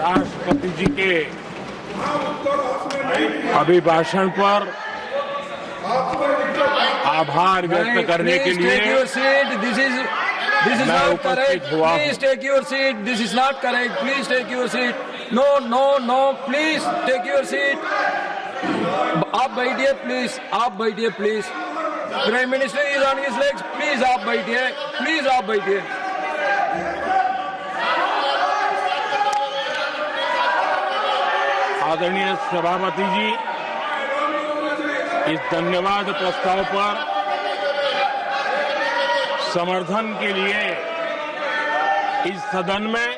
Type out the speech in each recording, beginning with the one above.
राष्ट्रपति जी के अभिभाषण पर आभार व्यक्त करने के लिए This is मैं not correct. उपस्थित हुआ Please take your seat. This is not correct. Please take your seat. No, no, no. Please take your seat. आप बैठिए प्लीज. आप बैठिए please. Prime minister is on his legs. Please आप बैठिए. Please आप बैठिए. आदरणीय सभापति जी, इस धन्यवाद प्रस्ताव पर समर्थन के लिए इस सदन में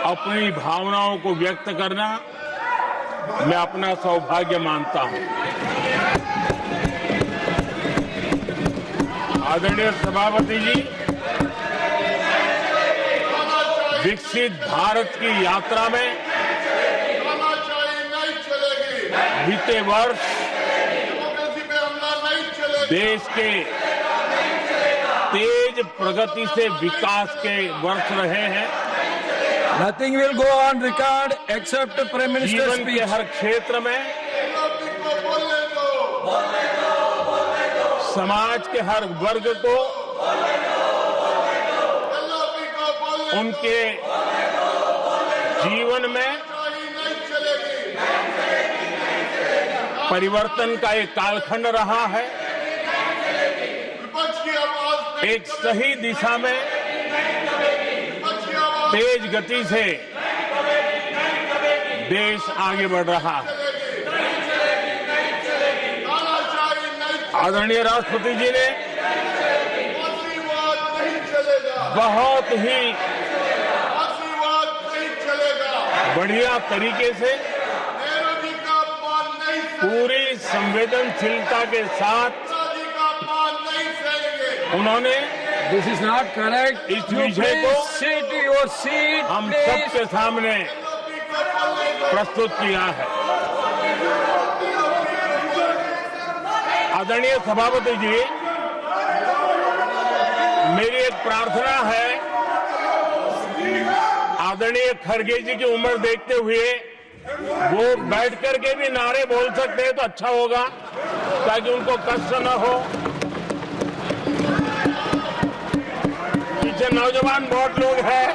अपनी भावनाओं को व्यक्त करना मैं अपना सौभाग्य मानता हूं। आदरणीय सभापति जी, विकसित भारत की यात्रा में बीते वर्ष देश के तेज प्रगति से विकास के वर्ष रहे हैं। Nothing will go on record except Prime Minister's जीवन speech. के हर क्षेत्र में, समाज के हर वर्ग को उनके जीवन में परिवर्तन का एक कालखंड रहा है। एक सही दिशा में तेज गति से देश आगे बढ़ रहा है। आदरणीय राष्ट्रपति जी ने बहुत ही बढ़िया तरीके से पूरी संवेदनशीलता के साथ उन्होंने This is not correct. इस You विषय please को sit your seat. हम please. सबके सामने प्रस्तुत किया है। आदरणीय सभापति जी, मेरी एक प्रार्थना है, आदरणीय खड़गे जी की उम्र देखते हुए वो बैठ करके भी नारे बोल सकते हैं तो अच्छा होगा, ताकि उनको कष्ट न हो। पीछे नौजवान बहुत लोग हैं,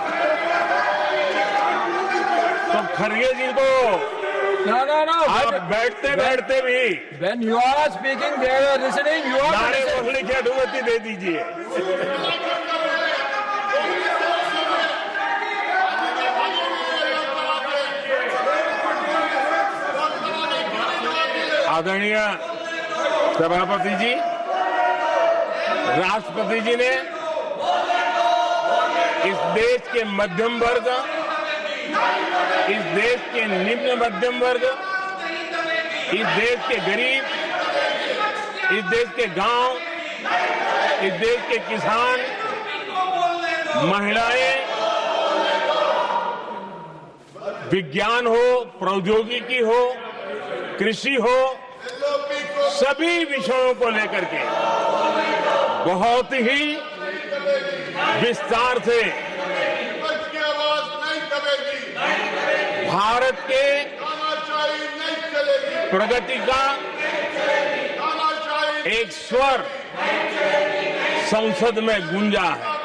तो खड़गे जी को No. आप बैठते बैठते भी When you are speaking, they are listening. You are नारे listening. बोलने की अनुमति दे दीजिए। आदरणीय सभापति जी, राष्ट्रपति जी ने इस देश के मध्यम वर्ग, इस देश के निम्न मध्यम वर्ग, इस देश के गरीब, इस देश के गांव, इस देश के किसान, महिलाएं, विज्ञान हो, प्रौद्योगिकी हो, कृषि हो, सभी विषयों को लेकर के बहुत ही विस्तार से भारत के प्रगति का एक स्वर संसद में गूंजा है।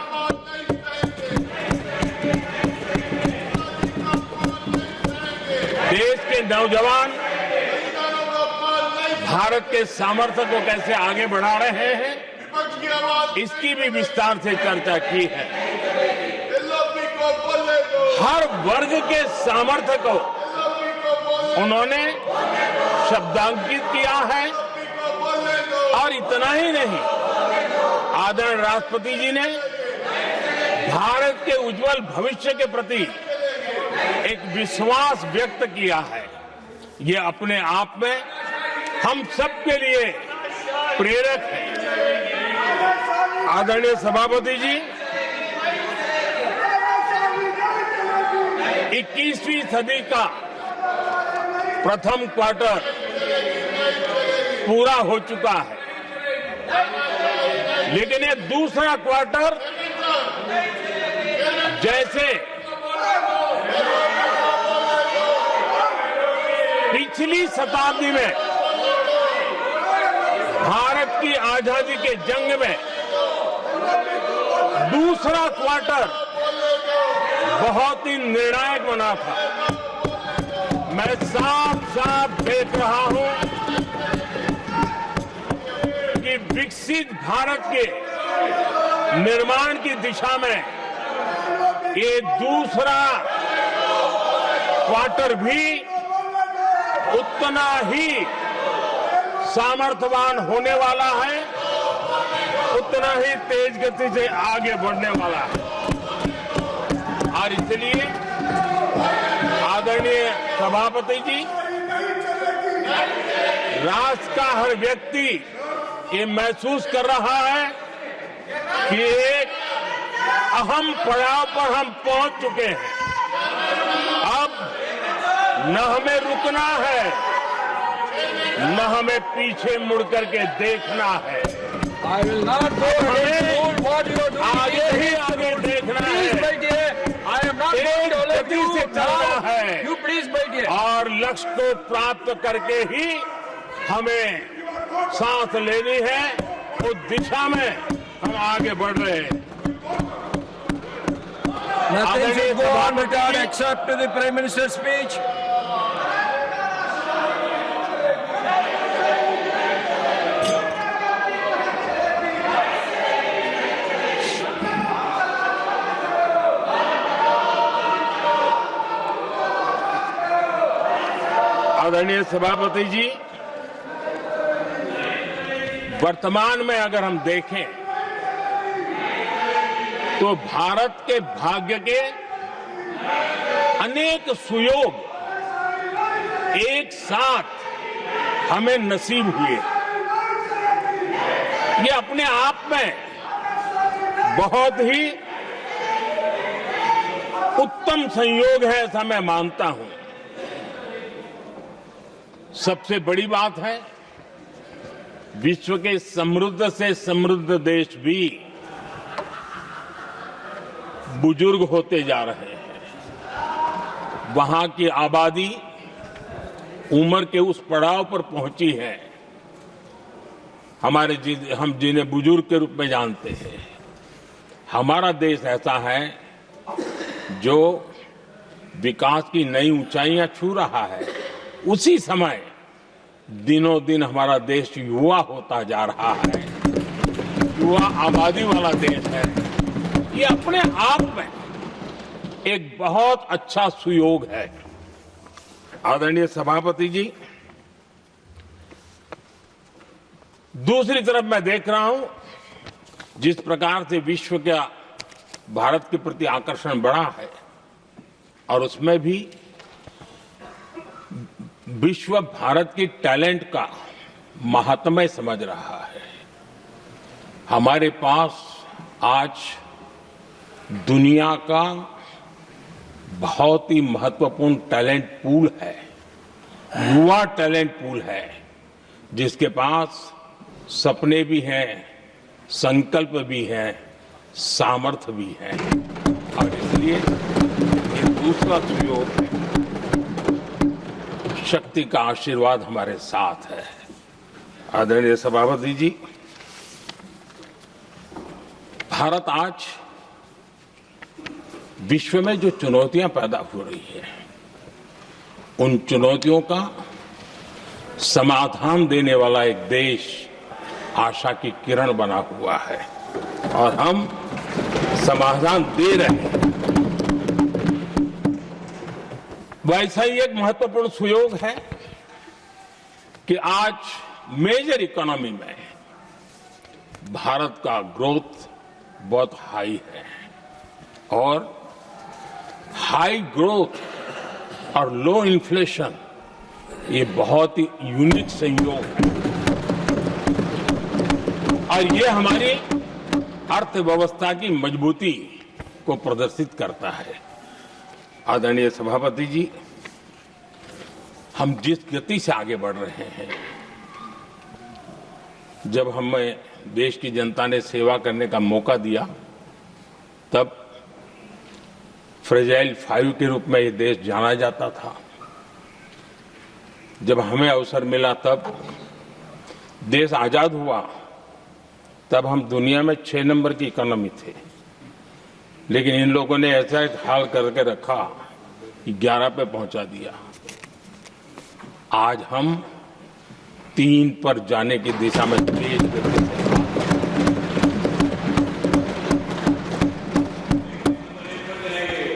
देश के नौजवान भारत के सामर्थ्य को कैसे आगे बढ़ा रहे हैं, इसकी भी विस्तार से चर्चा की है। हर वर्ग के सामर्थ्य को उन्होंने शब्दांकित किया है, और इतना ही नहीं, आदरणीय राष्ट्रपति जी ने भारत के उज्जवल भविष्य के प्रति एक विश्वास व्यक्त किया है। ये अपने आप में हम सबके लिए प्रेरक है। आदरणीय सभापति जी, 21वीं सदी का प्रथम क्वार्टर पूरा हो चुका है, लेकिन ये दूसरा क्वार्टर जैसे पिछली शताब्दी में भारत की आजादी के जंग में दूसरा क्वार्टर बहुत ही निर्णायक बना था। मैं साफ साफ देख रहा हूं कि विकसित भारत के निर्माण की दिशा में ये दूसरा क्वार्टर भी उतना ही सामर्थ्यवान होने वाला है, उतना ही तेज गति से आगे बढ़ने वाला है। और इसलिए आदरणीय सभापति जी, राष्ट्र का हर व्यक्ति ये महसूस कर रहा है कि एक अहम पड़ाव पर हम पहुंच चुके हैं। अब न हमें रुकना है, न हमें पीछे मुड़ करके देखना है। I will not go ahead to do what you are doing. आगे ही आगे देखना Please है, बैठिए. I am not going to let गति you से चलना now. है। You please बैठिए. और लक्ष्य को प्राप्त करके ही हमें सांस लेनी है, उस दिशा में हम आगे बढ़ रहे हैं। Nothing आदरणीय should go on सभापति without ji, except to the Prime Minister's speech. आदरणीय सभापति जी, वर्तमान में अगर हम देखें तो भारत के भाग्य के अनेक सुयोग एक साथ हमें नसीब हुए। ये अपने आप में बहुत ही उत्तम संयोग है, ऐसा मैं मानता हूं। सबसे बड़ी बात है, विश्व के समृद्ध से समृद्ध देश भी बुजुर्ग होते जा रहे हैं। वहां की आबादी उम्र के उस पड़ाव पर पहुंची है हम जिन्हें बुजुर्ग के रूप में जानते हैं। हमारा देश ऐसा है जो विकास की नई ऊंचाइयां छू रहा है। उसी समय दिनों दिन हमारा देश युवा होता जा रहा है, युवा आबादी वाला देश है। ये अपने आप में एक बहुत अच्छा सुयोग है। आदरणीय सभापति जी, दूसरी तरफ मैं देख रहा हूं जिस प्रकार से विश्व का भारत के प्रति आकर्षण बढ़ा है, और उसमें भी विश्व भारत की टैलेंट का महात्म्य समझ रहा है। हमारे पास आज दुनिया का बहुत ही महत्वपूर्ण टैलेंट पूल है, युवा टैलेंट पूल है, जिसके पास सपने भी हैं, संकल्प भी हैं, सामर्थ्य भी है। और इसलिए ये दूसरा सुयोग है। शक्ति का आशीर्वाद हमारे साथ है। आदरणीय सभापति जी, भारत आज विश्व में जो चुनौतियां पैदा हो रही है, उन चुनौतियों का समाधान देने वाला एक देश आशा की किरण बना हुआ है, और हम समाधान दे रहे हैं। वैसा ही एक महत्वपूर्ण सुयोग है कि आज मेजर इकोनॉमी में भारत का ग्रोथ बहुत हाई है, और हाई ग्रोथ और लो इन्फ्लेशन ये बहुत ही यूनिक संयोग है, और ये हमारी अर्थव्यवस्था की मजबूती को प्रदर्शित करता है। आदरणीय सभापति जी, हम जिस गति से आगे बढ़ रहे हैं, जब हमें देश की जनता ने सेवा करने का मौका दिया, तब फ्रेजाइल 5 के रूप में ये देश जाना जाता था। जब हमें अवसर मिला तब देश आजाद हुआ, तब हम दुनिया में 6 नंबर की इकोनॉमी थे, लेकिन इन लोगों ने ऐसा एक हाल करके रखा कि 11 पे पहुंचा दिया। आज हम 3 पर जाने की दिशा में तेज गति से।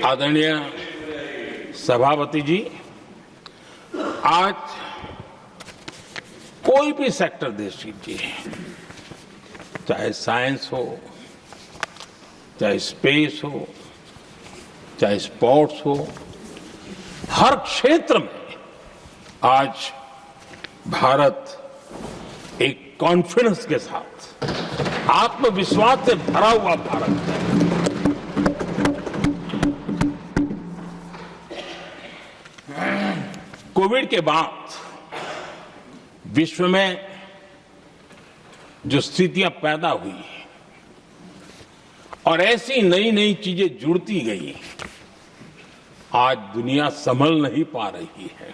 आदरणीय सभापति जी, आज कोई भी सेक्टर देख लीजिए, चाहे साइंस हो, चाहे स्पेस हो, चाहे स्पोर्ट्स हो, हर क्षेत्र में आज भारत एक कॉन्फिडेंस के साथ, आत्मविश्वास से भरा हुआ भारत है। कोविड के बाद विश्व में जो स्थितियां पैदा हुई और ऐसी नई नई चीजें जुड़ती गई, आज दुनिया संभल नहीं पा रही है।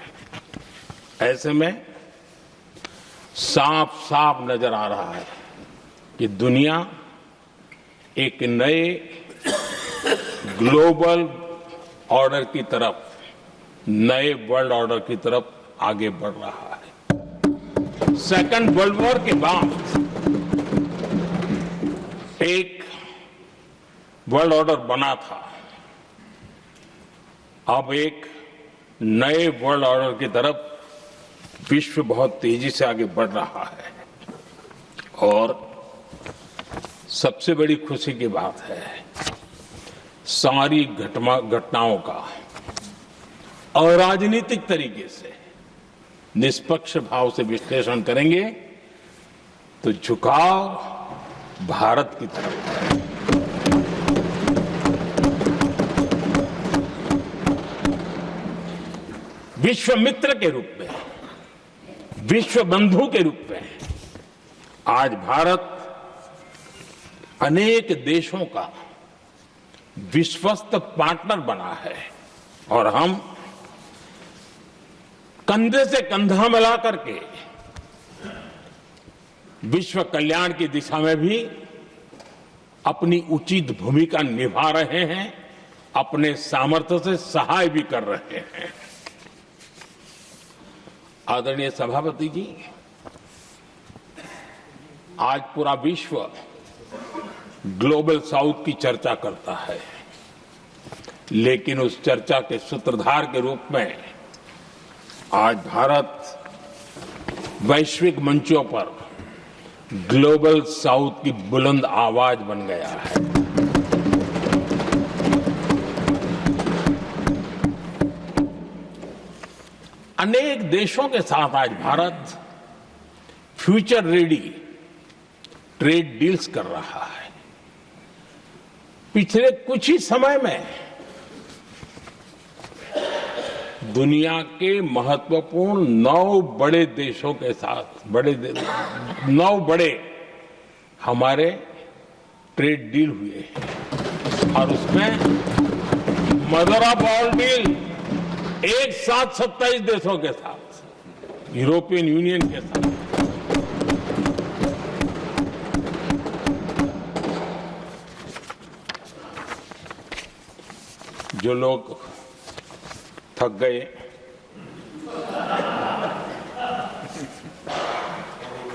ऐसे में साफ साफ नजर आ रहा है कि दुनिया एक नए ग्लोबल ऑर्डर की तरफ, नए वर्ल्ड ऑर्डर की तरफ आगे बढ़ रहा है। सेकेंड वर्ल्ड वॉर के बाद एक वर्ल्ड ऑर्डर बना था, अब एक नए वर्ल्ड ऑर्डर की तरफ विश्व बहुत तेजी से आगे बढ़ रहा है। और सबसे बड़ी खुशी की बात है, सारी घटनाओं का अराजनीतिक तरीके से, निष्पक्ष भाव से विश्लेषण करेंगे तो झुकाव भारत की तरफ है। विश्व मित्र के रूप में, विश्व बंधु के रूप में आज भारत अनेक देशों का विश्वस्त पार्टनर बना है और हम कंधे से कंधा मिला करके विश्व कल्याण की दिशा में भी अपनी उचित भूमिका निभा रहे हैं, अपने सामर्थ्य से सहाय भी कर रहे हैं। आदरणीय सभापति जी, आज पूरा विश्व ग्लोबल साउथ की चर्चा करता है, लेकिन उस चर्चा के सूत्रधार के रूप में आज भारत वैश्विक मंचों पर ग्लोबल साउथ की बुलंद आवाज बन गया है। अनेक देशों के साथ आज Bharat future ready trade deals कर रहा है। पिछले कुछ ही समय में दुनिया के महत्वपूर्ण 9 बड़े देशों के साथ 9 बड़े हमारे ट्रेड डील हुए हैं और उसमें मदर ऑफ ऑल डील एक साथ 27 देशों के साथ, यूरोपियन यूनियन के साथ। जो लोग थक गए,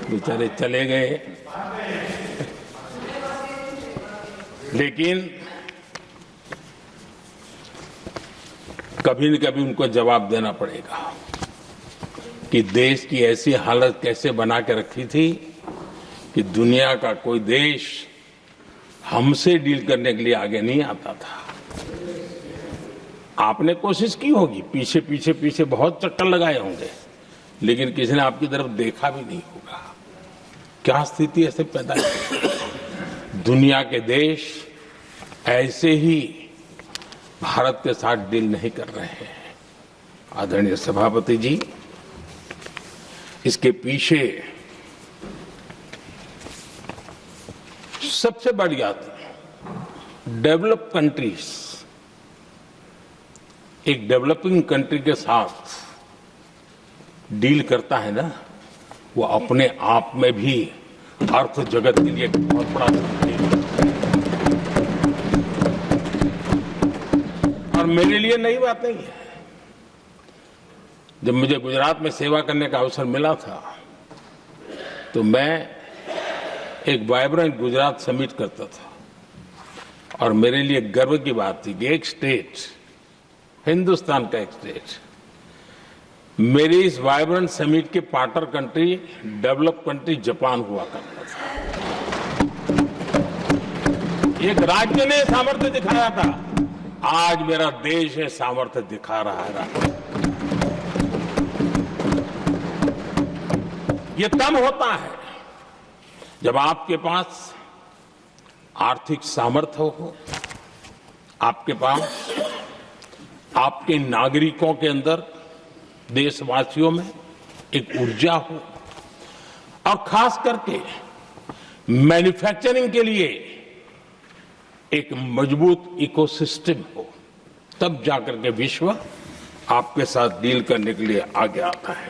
बेचारे चले गए, लेकिन कभी न कभी उनको जवाब देना पड़ेगा कि देश की ऐसी हालत कैसे बना के रखी थी कि दुनिया का कोई देश हमसे डील करने के लिए आगे नहीं आता था। आपने कोशिश की होगी, पीछे बहुत चक्कर लगाए होंगे, लेकिन किसी ने आपकी तरफ देखा भी नहीं होगा। क्या स्थिति ऐसे पैदा है? दुनिया के देश ऐसे ही भारत के साथ डील नहीं कर रहे हैं। आदरणीय सभापति जी, इसके पीछे सबसे बड़ी बात, डेवलप कंट्रीज एक डेवलपिंग कंट्री के साथ डील करता है ना, वो अपने आप में भी अर्थ जगत के लिए बहुत बड़ा डील है। और मेरे लिए नई बात नहीं है। जब मुझे गुजरात में सेवा करने का अवसर मिला था तो मैं एक वाइब्रेंट गुजरात समिट करता था और मेरे लिए गर्व की बात थी कि एक स्टेट, हिंदुस्तान का एक स्टेट, मेरे इस वाइब्रेंट समिट के partner country, develop country Japan हुआ करता था। एक राज्य ने सामर्थ्य दिखाया था, आज मेरा देश है सामर्थ्य दिखा रहा है। ये तब होता है जब आपके पास आर्थिक सामर्थ्य हो, आपके पास आपके नागरिकों के अंदर, देशवासियों में एक ऊर्जा हो और खास करके मैन्युफैक्चरिंग के लिए एक मजबूत इकोसिस्टम हो, तब जाकर के विश्व आपके साथ डील करने के लिए आगे आता है।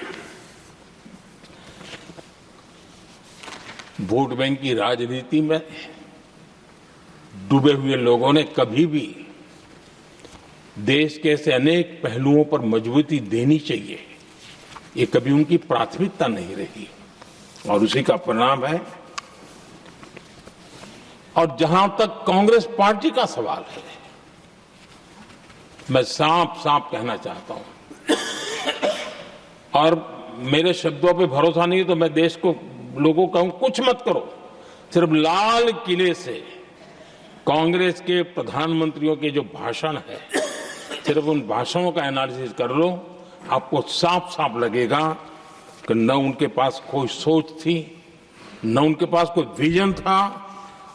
वोट बैंक की राजनीति में डूबे हुए लोगों ने कभी भी देश के ऐसे अनेक पहलुओं पर मजबूती देनी चाहिए, ये कभी उनकी प्राथमिकता नहीं रही और उसी का परिणाम है। और जहां तक कांग्रेस पार्टी का सवाल है, मैं साफ साफ कहना चाहता हूं और मेरे शब्दों पे भरोसा नहीं तो मैं देश को, लोगों को कहूं कुछ मत करो, सिर्फ लाल किले से कांग्रेस के प्रधानमंत्रियों के जो भाषण है, सिर्फ उन भाषणों का एनालिसिस कर लो, आपको साफ साफ लगेगा कि न उनके पास कोई सोच थी, न उनके पास कोई विजन था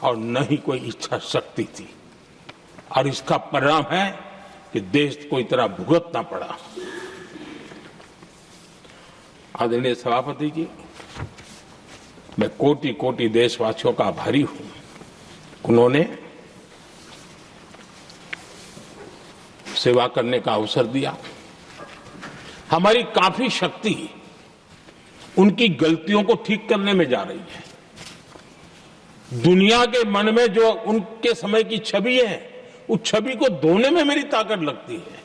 और न ही कोई इच्छा शक्ति थी। और इसका परिणाम है कि देश को इतना भुगतना पड़ा। आदरणीय सभापति जी, मैं कोटि कोटि देशवासियों का आभारी हूं। उन्होंने सेवा करने का अवसर दिया। हमारी काफी शक्ति उनकी गलतियों को ठीक करने में जा रही है। दुनिया के मन में जो उनके समय की छवि है, उस छवि को धोने में मेरी ताकत लगती है।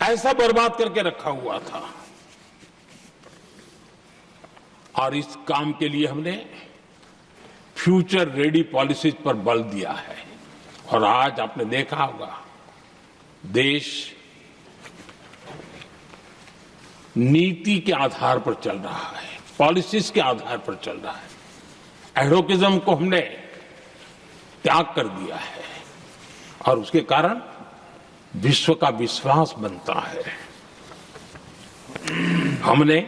ऐसा बर्बाद करके रखा हुआ था और इस काम के लिए हमने फ्यूचर रेडी पॉलिसीज पर बल दिया है। और आज आपने देखा होगा, देश नीति के आधार पर चल रहा है, पॉलिसीज के आधार पर चल रहा है। एडोकिज्म को हमने त्याग कर दिया है और उसके कारण विश्व का विश्वास बनता है। हमने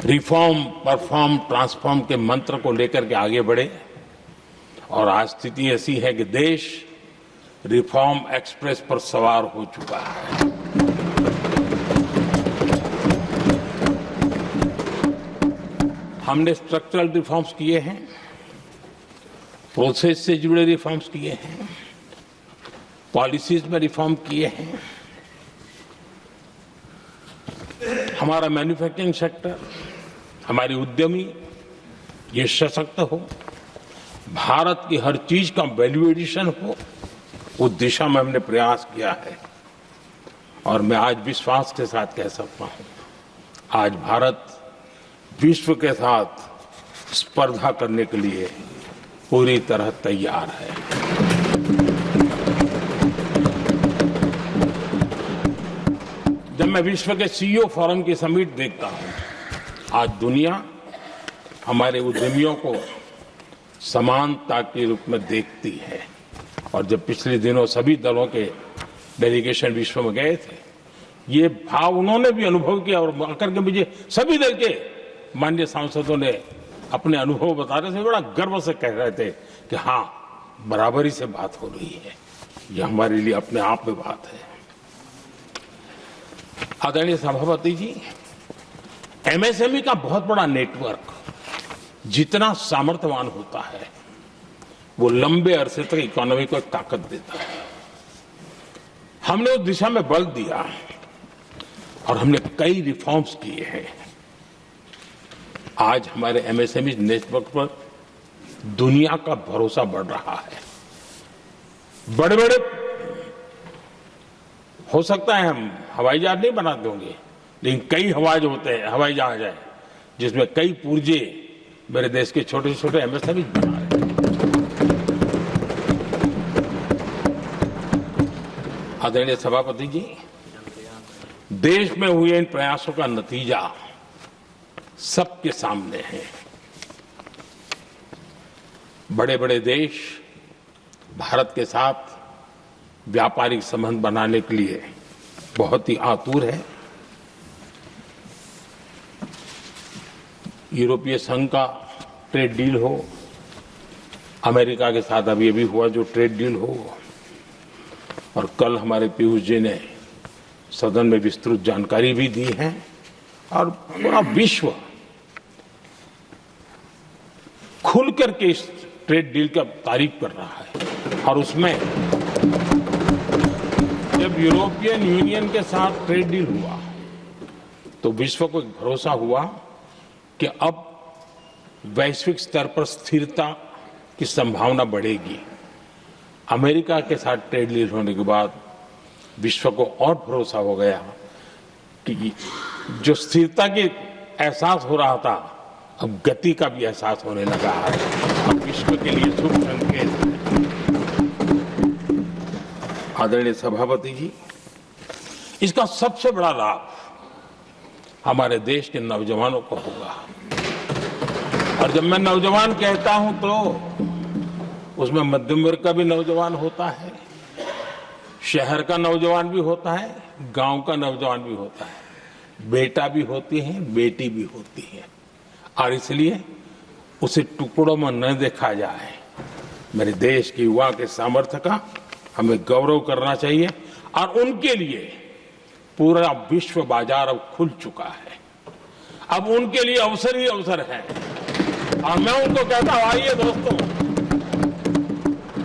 रिफॉर्म, परफॉर्म, ट्रांसफॉर्म के मंत्र को लेकर के आगे बढ़े और आज स्थिति ऐसी है कि देश रिफॉर्म एक्सप्रेस पर सवार हो चुका है। हमने स्ट्रक्चरल रिफॉर्म्स किए हैं, प्रोसेस से जुड़े रिफॉर्म्स किए हैं, पॉलिसीज में रिफॉर्म किए हैं। हमारा मैन्युफैक्चरिंग सेक्टर, हमारे उद्यमी ये सशक्त हो, भारत की हर चीज का वैल्यू एडिशन हो, उस दिशा में हमने प्रयास किया है। और मैं आज विश्वास के साथ कह सकता हूं, आज भारत विश्व के साथ स्पर्धा करने के लिए पूरी तरह तैयार है। जब मैं विश्व के सीईओ फोरम की समिट देखता हूं, आज दुनिया हमारे उद्यमियों को समानता के रूप में देखती है। और जब पिछले दिनों सभी दलों के डेलीगेशन विश्व में गए थे, ये भाव उन्होंने भी अनुभव किया और आकर के मुझे सभी दल के माननीय सांसदों ने अपने अनुभव बता रहे थे, बड़ा गर्व से कह रहे थे कि हाँ, बराबरी से बात हो रही है। ये हमारे लिए अपने आप में बात है। आदरणीय सभापति जी, एमएसएमई का बहुत बड़ा नेटवर्क जितना सामर्थ्यवान होता है, वो लंबे अरसे तक इकोनॉमी को ताकत देता है। हमने उस दिशा में बल दिया और हमने कई रिफॉर्म्स किए हैं। आज हमारे एमएसएमई नेटवर्क पर दुनिया का भरोसा बढ़ रहा है। बड़े बड़े हो सकता है हम हवाई जहाज नहीं बना देंगे, लेकिन कई हवाई जहाज है जिसमें कई पुर्जे मेरे देश के छोटे छोटे एमएसएमई बना रहे हैं। आदरणीय सभापति जी, देश में हुए इन प्रयासों का नतीजा सबके सामने है। बड़े बड़े देश भारत के साथ व्यापारिक संबंध बनाने के लिए बहुत ही आतुर है। यूरोपीय संघ का ट्रेड डील हो, अमेरिका के साथ अभी हुआ जो ट्रेड डील हो, और कल हमारे पीयूष जी ने सदन में विस्तृत जानकारी भी दी है, और पूरा विश्व खुल करके इस ट्रेड डील का तारीफ कर रहा है। और उसमें जब यूरोपियन यूनियन के साथ ट्रेड डील हुआ तो विश्व को एक भरोसा हुआ कि अब वैश्विक स्तर पर स्थिरता की संभावना बढ़ेगी। अमेरिका के साथ ट्रेड डील होने के बाद विश्व को और भरोसा हो गया कि जो स्थिरता के एहसास हो रहा था, अब गति का भी एहसास होने लगा है। अब विश्व के लिए शुभ संकेत है। आदरणीय सभापति जी, इसका सबसे बड़ा लाभ हमारे देश के नौजवानों को होगा। और जब मैं नौजवान कहता हूं तो उसमें मध्यम वर्ग का भी नौजवान होता है, शहर का नौजवान भी होता है, गांव का नौजवान भी होता है, बेटा भी होती है, बेटी भी होती है। और इसलिए उसे टुकड़ों में न देखा जाए। मेरे देश के युवा के सामर्थ्य का हमें गौरव करना चाहिए, और उनके लिए पूरा विश्व बाजार अब खुल चुका है। अब उनके लिए अवसर ही अवसर है। और मैं उनको कहता हूं, आइए दोस्तों,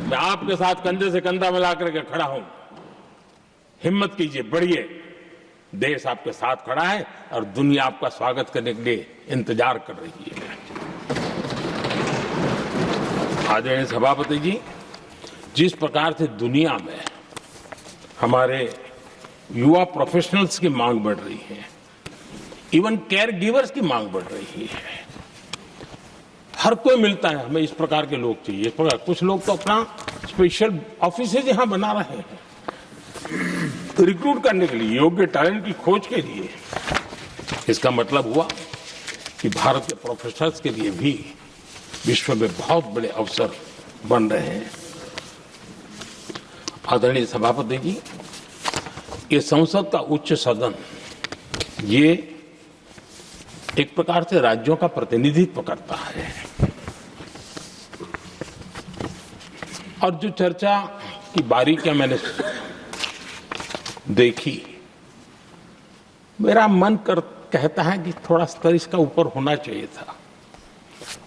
मैं आपके साथ कंधे से कंधा मिला करके खड़ा हूं। हिम्मत कीजिए, बढ़िए। देश आपके साथ खड़ा है और दुनिया आपका स्वागत करने के लिए इंतजार कर रही है। आदरणीय सभापति जी, जिस प्रकार से दुनिया में हमारे युवा प्रोफेशनल्स की मांग बढ़ रही है, इवन केयर गिवर्स की मांग बढ़ रही है, हर कोई मिलता है हमें इस प्रकार के लोग चाहिए। इस प्रकार कुछ लोग तो अपना स्पेशल ऑफिस यहां बना रहे हैं रिक्रूट करने के लिए, योग्य टैलेंट की खोज के लिए। इसका मतलब हुआ कि भारत के प्रोफेशनल्स के लिए भी विश्व में बहुत बड़े अवसर बन रहे हैं। आदरणीय सभापति जी, ये संसद का उच्च सदन ये एक प्रकार से राज्यों का प्रतिनिधित्व करता है। और जो चर्चा की बारीकियां मैंने देखी, मेरा मन कहता है कि थोड़ा स्तर इसका ऊपर होना चाहिए था,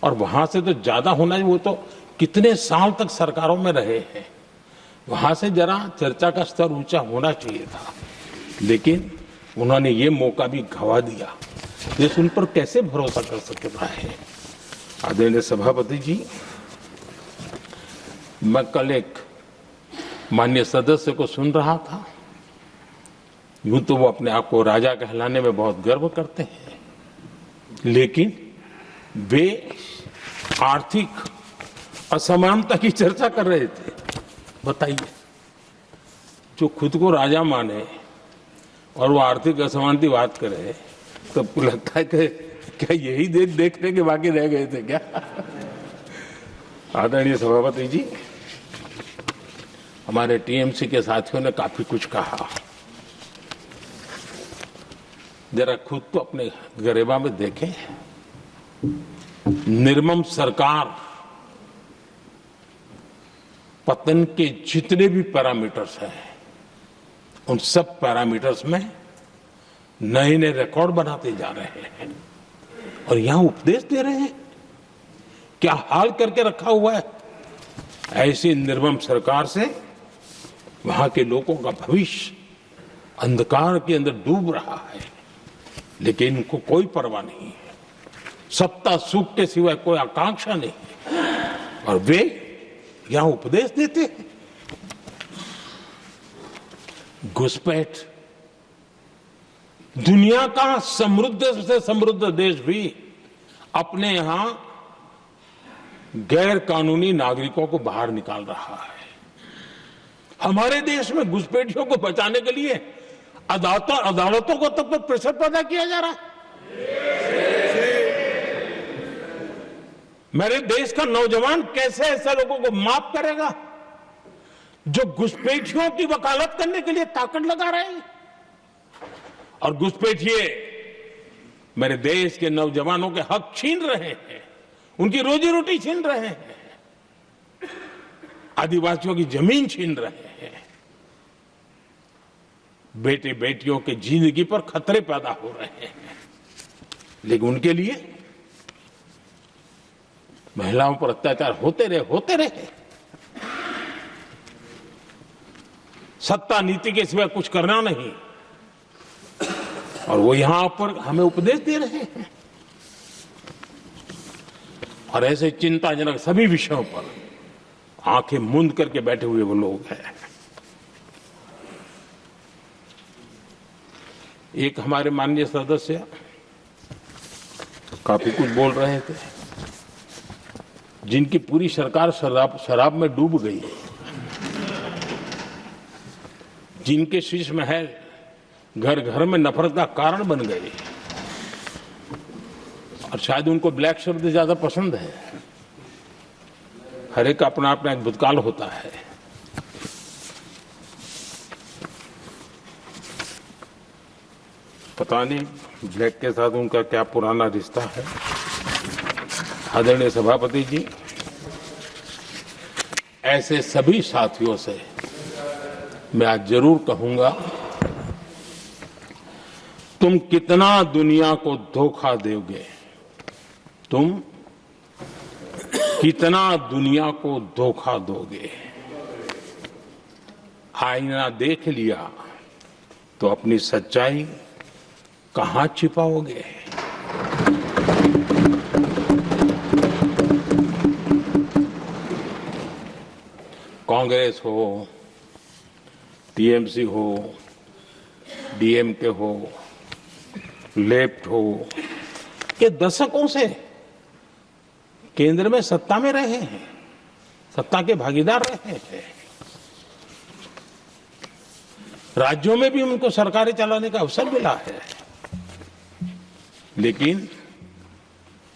और वहां से तो ज्यादा होना चाहिए। वो तो कितने साल तक सरकारों में रहे हैं, वहां से जरा चर्चा का स्तर ऊंचा होना चाहिए था, लेकिन उन्होंने ये मौका भी गंवा दिया। देश उन पर कैसे भरोसा कर सकता है। आदरणीय सभापति जी, मैं कल एक माननीय सदस्य को सुन रहा था। यूं तो वो अपने आप को राजा कहलाने में बहुत गर्व करते हैं, लेकिन वे आर्थिक असमानता की चर्चा कर रहे थे। बताइए, जो खुद को राजा माने और वो आर्थिक असमानता की बात करे, तो लगता है कि क्या यही देखने के बाकी रह गए थे क्या। आदरणीय सभापति जी, हमारे टीएमसी के साथियों ने काफी कुछ कहा। जरा खुद तो अपने गरेबा में देखें। निर्मम सरकार पतन के जितने भी पैरामीटर्स हैं, उन सब पैरामीटर्स में नए नए रिकॉर्ड बनाते जा रहे हैं, और यहां उपदेश दे रहे हैं। क्या हाल करके रखा हुआ है। ऐसी निर्मम सरकार से वहां के लोगों का भविष्य अंधकार के अंदर डूब रहा है, लेकिन इनको कोई परवाह नहीं है। सत्ता सुख के सिवाय कोई आकांक्षा नहीं है, और वे यहां उपदेश देते हैं। घुसपैठ। दुनिया का समृद्ध से समृद्ध देश भी अपने यहां गैर कानूनी नागरिकों को बाहर निकाल रहा है। हमारे देश में घुसपैठियों को बचाने के लिए अदालतों को तब तक प्रेशर पैदा किया जा रहा है। मेरे देश का नौजवान कैसे ऐसे लोगों को माफ करेगा जो घुसपैठियों की वकालत करने के लिए ताकत लगा रहे हैं? और घुसपैठिए मेरे देश के नौजवानों के हक छीन रहे हैं, उनकी रोजी रोटी छीन रहे हैं, आदिवासियों की जमीन छीन रहे हैं। बेटे बेटियों के जिंदगी पर खतरे पैदा हो रहे हैं, लेकिन उनके लिए महिलाओं पर अत्याचार होते रहे। सत्ता नीति के सिवा कुछ करना नहीं, और वो यहां पर हमें उपदेश दे रहे हैं। और ऐसे चिंताजनक सभी विषयों पर आंखें मूंद करके बैठे हुए वो लोग हैं। एक हमारे माननीय सदस्य काफी कुछ बोल रहे थे, जिनकी पूरी सरकार शराब में डूब गई, जिनके शीश महल घर घर में नफरत का कारण बन गए, और शायद उनको ब्लैक शब्द ज्यादा पसंद है। हर एक का अपना अपना एक भूतकाल होता है। पता नहीं ब्लैक के साथ उनका क्या पुराना रिश्ता है। आदरणीय सभापति जी, ऐसे सभी साथियों से मैं आज जरूर कहूंगा, तुम कितना दुनिया को धोखा दोगे, तुम कितना दुनिया को धोखा दोगे। आईना देख लिया तो अपनी सच्चाई कहां छिपाओगे। कांग्रेस हो, टीएमसी हो, डीएमके हो, लेफ्ट हो, ये दशकों से केंद्र में सत्ता में रहे हैं, सत्ता के भागीदार रहे हैं। राज्यों में भी उनको सरकारें चलाने का अवसर मिला है, लेकिन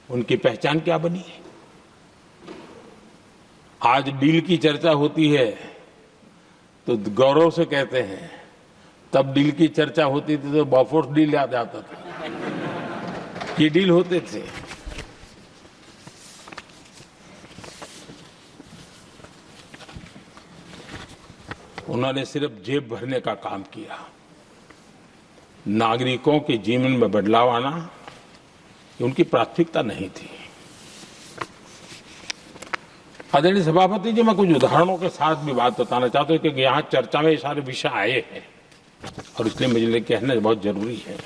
उनकी पहचान क्या बनी? आज डील की चर्चा होती है तो गौरव से कहते हैं, तब डील की चर्चा होती थी तो बॉफोर्स डील याद आता था। ये डील होते थे। उन्होंने सिर्फ जेब भरने का काम किया। नागरिकों के जीवन में बदलाव आना उनकी प्राथमिकता नहीं थी। आदरणीय सभापति जी, मैं कुछ उदाहरणों के साथ भी बात बताना चाहता हूं, क्योंकि यहाँ चर्चा में ये सारे विषय आए हैं और इसलिए मुझे कहना बहुत जरूरी है।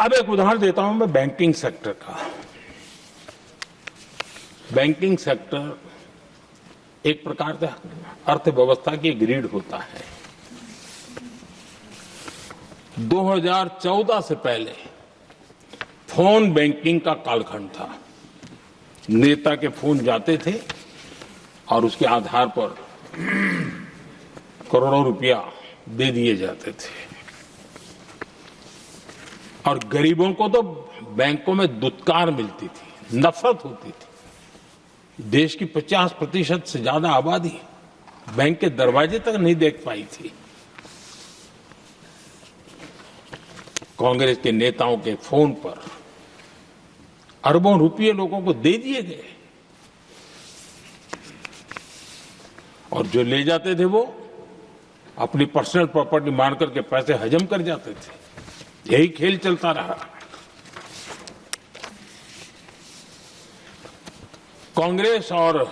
अब एक उदाहरण देता हूं मैं बैंकिंग सेक्टर का। बैंकिंग सेक्टर एक प्रकार से अर्थव्यवस्था की ग्रिड होता है। 2014 से पहले फोन बैंकिंग का कालखंड था। नेता के फोन जाते थे और उसके आधार पर करोड़ों रुपया दे दिए जाते थे, और गरीबों को तो बैंकों में दुत्कार मिलती थी, नफरत होती थी। देश की 50% से ज्यादा आबादी बैंक के दरवाजे तक नहीं देख पाई थी। कांग्रेस के नेताओं के फोन पर अरबों रुपये लोगों को दे दिए गए, और जो ले जाते थे वो अपनी पर्सनल प्रॉपर्टी मान करके पैसे हजम कर जाते थे। यही खेल चलता रहा। कांग्रेस और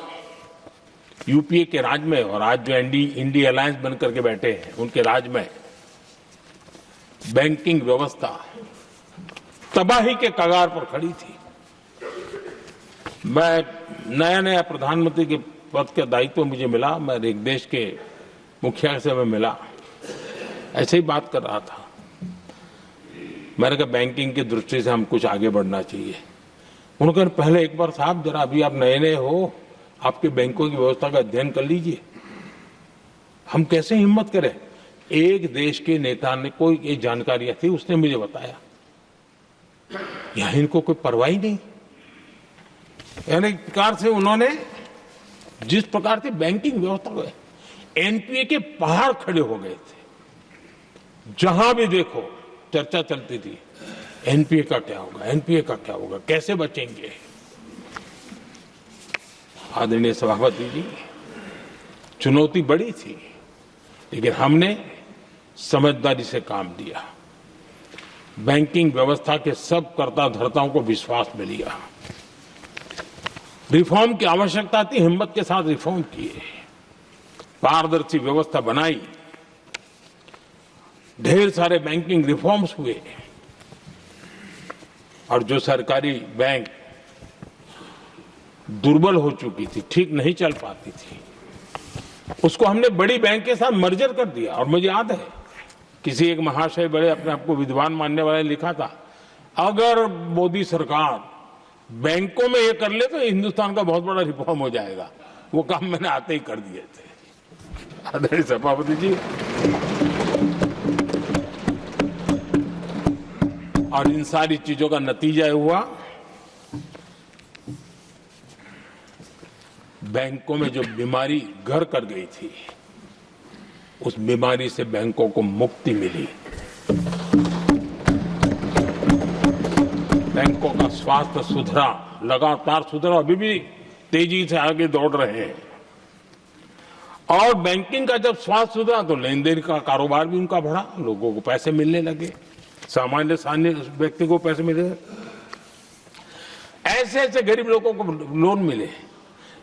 यूपीए के राज में और आज जो इंडी अलायंस बन करके बैठे हैं उनके राज में बैंकिंग व्यवस्था तबाही के कगार पर खड़ी थी। मैं नया प्रधानमंत्री के पद का दायित्व मुझे मिला, मैं एक देश के मुखिया से मैं मिला, ऐसे ही बात कर रहा था। मैंने कहा बैंकिंग की दृष्टि से हम कुछ आगे बढ़ना चाहिए। उन्होंने कहा पहले एक बार साहब जरा अभी आप नए हो, आपके बैंकों की व्यवस्था का अध्ययन कर लीजिए। हम कैसे हिम्मत करें। एक देश के नेता ने कोई एक जानकारियां थी, उसने मुझे बताया यहां इनको कोई परवाह ही नहीं। यानी एक प्रकार से उन्होंने जिस प्रकार से बैंकिंग व्यवस्था को एनपीए के पहाड़ खड़े हो गए थे। जहां भी देखो चर्चा चलती थी एनपीए का क्या होगा, एनपीए का क्या होगा, कैसे बचेंगे। आदरणीय सभापति जी, चुनौती बड़ी थी, लेकिन हमने समझदारी से काम लिया। बैंकिंग व्यवस्था के सब कर्ता धर्ताओं को विश्वास में लिया। रिफॉर्म की आवश्यकता थी, हिम्मत के साथ रिफॉर्म किए, पारदर्शी व्यवस्था बनाई, ढेर सारे बैंकिंग रिफॉर्म्स हुए और जो सरकारी बैंक दुर्बल हो चुकी थी, ठीक नहीं चल पाती थी, उसको हमने बड़ी बैंक के साथ मर्जर कर दिया। और मुझे याद है किसी एक महाशय बड़े अपने आप को विद्वान मानने वाले ने लिखा था, अगर मोदी सरकार बैंकों में ये कर ले तो हिंदुस्तान का बहुत बड़ा रिफॉर्म हो जाएगा। वो काम मैंने आते ही कर दिए थे। आदरणीय सभापति जी, और इन सारी चीजों का नतीजा हुआ बैंकों में जो बीमारी घर कर गई थी, उस बीमारी से बैंकों को मुक्ति मिली। बैंकों का स्वास्थ्य सुधरा, लगातार सुधरा, अभी भी तेजी से आगे दौड़ रहे हैं। और बैंकिंग का जब स्वास्थ्य सुधरा तो लेन देन का कारोबार भी उनका बढ़ा, लोगों को पैसे मिलने लगे, सामान्य व्यक्ति को पैसे मिले। ऐसे ऐसे गरीब लोगों को लोन मिले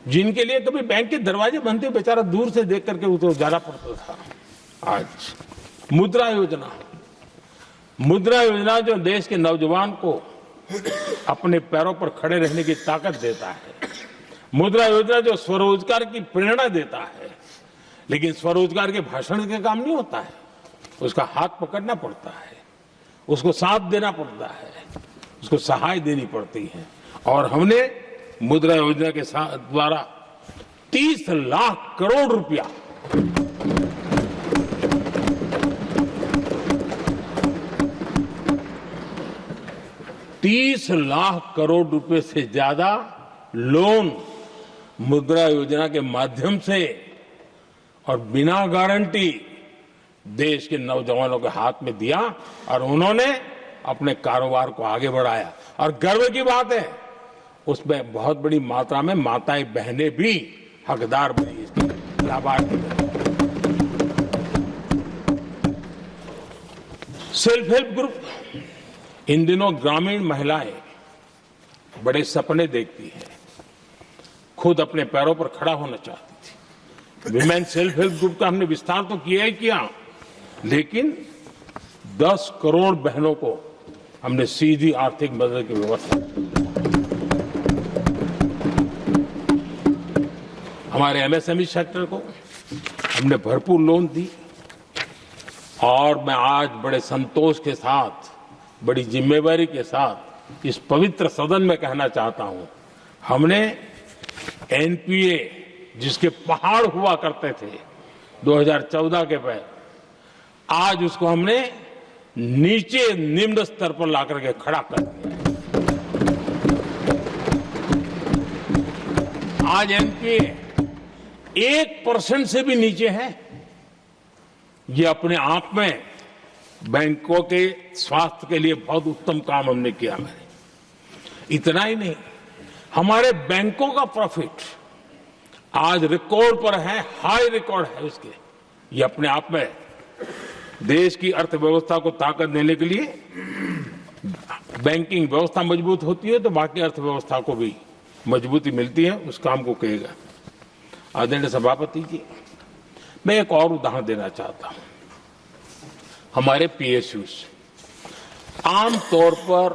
जिनके लिए कभी बैंक के दरवाजे बंद थे, बेचारा दूर से देख करके उसे जाना पड़ता था। आज मुद्रा योजना जो देश के नौजवान को अपने पैरों पर खड़े रहने की ताकत देता है, मुद्रा योजना जो स्वरोजगार की प्रेरणा देता है, लेकिन स्वरोजगार के भाषण के काम नहीं होता है, उसका हाथ पकड़ना पड़ता है, उसको साथ देना पड़ता है, उसको सहाय देनी पड़ती है। और हमने मुद्रा योजना के द्वारा 30 लाख करोड़ रुपया $30 लाख करोड़ रुपए से ज्यादा लोन मुद्रा योजना के माध्यम से और बिना गारंटी देश के नौजवानों के हाथ में दिया और उन्होंने अपने कारोबार को आगे बढ़ाया। और गर्व की बात है, उसमें बहुत बड़ी मात्रा में माताएं बहनें भी हकदार बनी, इसकी लाभार्थी बनी। सेल्फ हेल्प ग्रुप, इन दिनों ग्रामीण महिलाएं बड़े सपने देखती हैं, खुद अपने पैरों पर खड़ा होना चाहती थी। विमेन सेल्फ हेल्प ग्रुप का हमने विस्तार तो किया ही किया, लेकिन 10 करोड़ बहनों को हमने सीधी आर्थिक मदद की व्यवस्था की। हमारे एमएसएमई सेक्टर को हमने भरपूर लोन दी। और मैं आज बड़े संतोष के साथ, बड़ी जिम्मेवारी के साथ इस पवित्र सदन में कहना चाहता हूं, हमने एनपीए जिसके पहाड़ हुआ करते थे 2014 के पहले, आज उसको हमने नीचे निम्न स्तर पर लाकर के खड़ा कर दिया है। आज एनपीए 1% से भी नीचे है। ये अपने आप में बैंकों के स्वास्थ्य के लिए बहुत उत्तम काम हमने किया। मैंने इतना ही नहीं, हमारे बैंकों का प्रॉफिट आज रिकॉर्ड पर है, हाई रिकॉर्ड है उसके। ये अपने आप में देश की अर्थव्यवस्था को ताकत देने के लिए, बैंकिंग व्यवस्था मजबूत होती है तो बाकी अर्थव्यवस्था को भी मजबूती मिलती है, उस काम को कहेगा। आदरणीय सभापति जी, मैं एक और उदाहरण देना चाहता हूं। हमारे पीएसयूज, आमतौर पर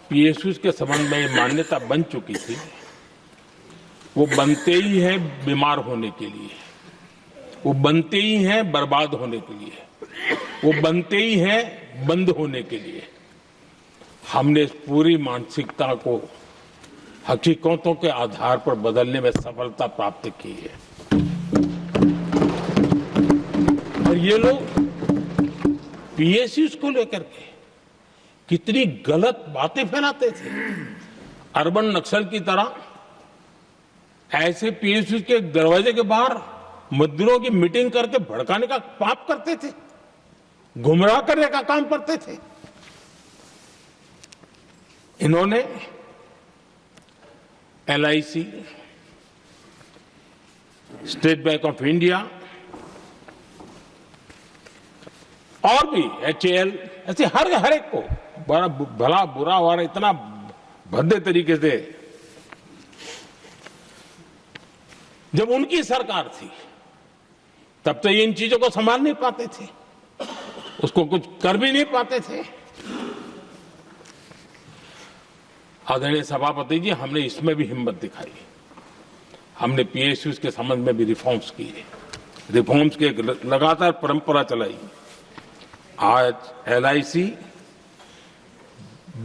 पीएसयूज के संबंध में ये मान्यता बन चुकी थी, वो बनते ही हैं बीमार होने के लिए, वो बनते ही हैं बर्बाद होने के लिए, वो बनते ही हैं बंद होने के लिए। हमने इस पूरी मानसिकता को हकीकतों के आधार पर बदलने में सफलता प्राप्त की है। और ये लोग पीएसयूज को लेकर के कितनी गलत बातें फैलाते थे। अर्बन नक्सल की तरह ऐसे पीएसयूज के दरवाजे के बाहर मजदूरों की मीटिंग करके भड़काने का पाप करते थे, गुमराह करने का काम करते थे। इन्होंने LIC, state bank of India और भी HAL, ऐसे हर एक को बड़ा भला बुरा और इतना भद्दे तरीके से, जब उनकी सरकार थी तब तो ये इन चीजों को संभाल नहीं पाते थे, उसको कुछ कर भी नहीं पाते थे। आदरणीय सभापति जी, हमने इसमें भी हिम्मत दिखाई। हमने पीएसयूज के संबंध में भी रिफॉर्म्स किए, रिफॉर्म्स की एक लगातार परंपरा चलाई। आज LIC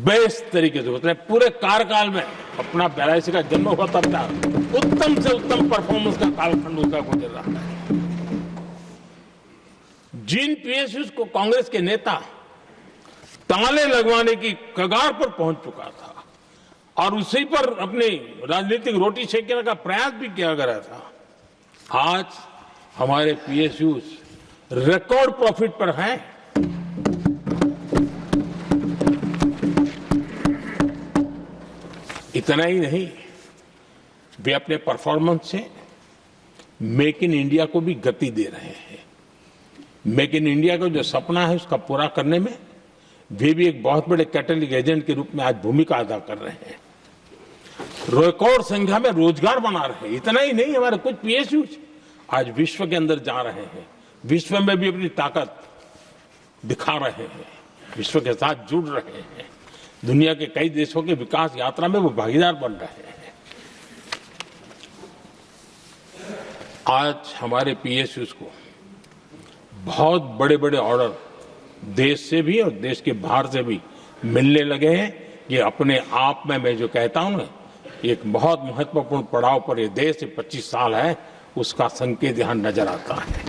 बेस्ट तरीके से उसने पूरे कार्यकाल में अपना LIC का जन्म हुआ तब तक उत्तम से उत्तम परफॉर्मेंस का कालखंड उसका गुजर रहा है। जिन पीएसयूज को कांग्रेस के नेता ताले लगवाने की कगार पर पहुंच चुका था और उसी पर अपनी राजनीतिक रोटी सेकने का प्रयास भी किया गया था, आज हमारे पीएसयूज रिकॉर्ड प्रॉफिट पर हैं। इतना ही नहीं, वे अपने परफॉर्मेंस से मेक इन इंडिया को भी गति दे रहे हैं। मेक इन इंडिया का जो सपना है उसका पूरा करने में वे भी एक बहुत बड़े कैटलिक एजेंट के रूप में आज भूमिका अदा कर रहे हैं। रिकॉर्ड संख्या में रोजगार बना रहे हैं। इतना ही नहीं, हमारे कुछ पीएसयूज आज विश्व के अंदर जा रहे हैं, विश्व में भी अपनी ताकत दिखा रहे हैं, विश्व के साथ जुड़ रहे हैं, दुनिया के कई देशों के विकास यात्रा में वो भागीदार बन रहे हैं। आज हमारे पीएसयूज को बहुत बड़े बड़े ऑर्डर देश से भी और देश के बाहर से भी मिलने लगे हैं। ये अपने आप में मैं जो कहता हूं ना, एक बहुत महत्वपूर्ण पड़ाव पर ये देश 25 साल है, उसका संकेत यहां नजर आता है।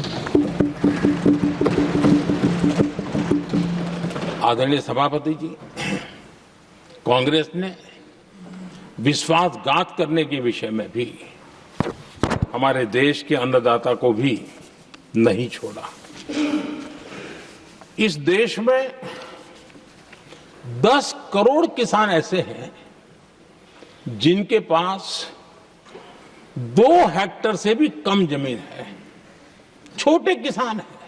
आदरणीय सभापति जी, कांग्रेस ने विश्वासघात करने के विषय में भी हमारे देश के अन्नदाता को भी नहीं छोड़ा। इस देश में 10 करोड़ किसान ऐसे हैं जिनके पास 2 हेक्टेयर से भी कम जमीन है, छोटे किसान हैं।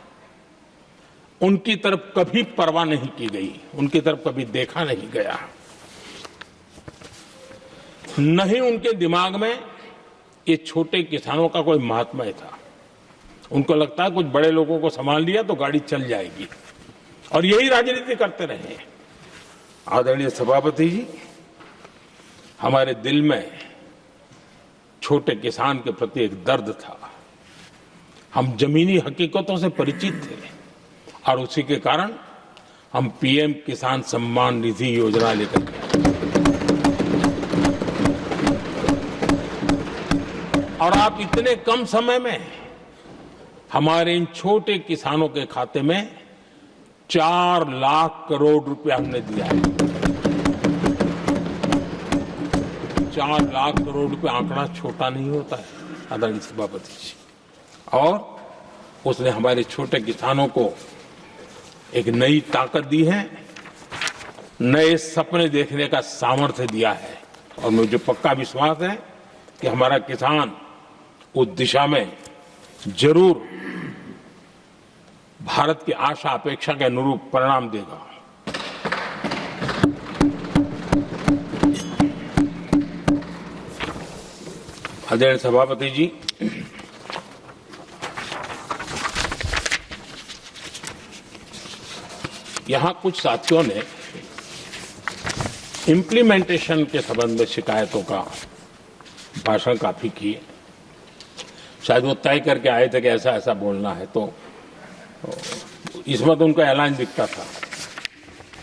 उनकी तरफ कभी परवाह नहीं की गई, उनकी तरफ कभी देखा नहीं गया, नहीं उनके दिमाग में ये छोटे किसानों का कोई महात्मा था। उनको लगता है कुछ बड़े लोगों को संभाल लिया तो गाड़ी चल जाएगी, और यही राजनीति करते रहे। आदरणीय सभापति जी, हमारे दिल में छोटे किसान के प्रति एक दर्द था। हम जमीनी हकीकतों से परिचित थे और उसी के कारण हम पीएम किसान सम्मान निधि योजना लेकर गए और आप इतने कम समय में हमारे इन छोटे किसानों के खाते में 4 लाख करोड़ रुपया हमने दिया है। 4 लाख करोड़ रुपया आंकड़ा छोटा नहीं होता है आदरणीय सभापति जी, और उसने हमारे छोटे किसानों को एक नई ताकत दी है, नए सपने देखने का सामर्थ्य दिया है। और मुझे पक्का विश्वास है कि हमारा किसान उस दिशा में जरूर भारत की आशा अपेक्षा के अनुरूप परिणाम देगा। आदरणीय सभापति जी, यहां कुछ साथियों ने इम्प्लीमेंटेशन के संबंध में शिकायतों का भाषण काफी किए। शायद वो तय करके आए थे कि ऐसा ऐसा बोलना है, तो इसमें तो उनका ऐलान दिखता था,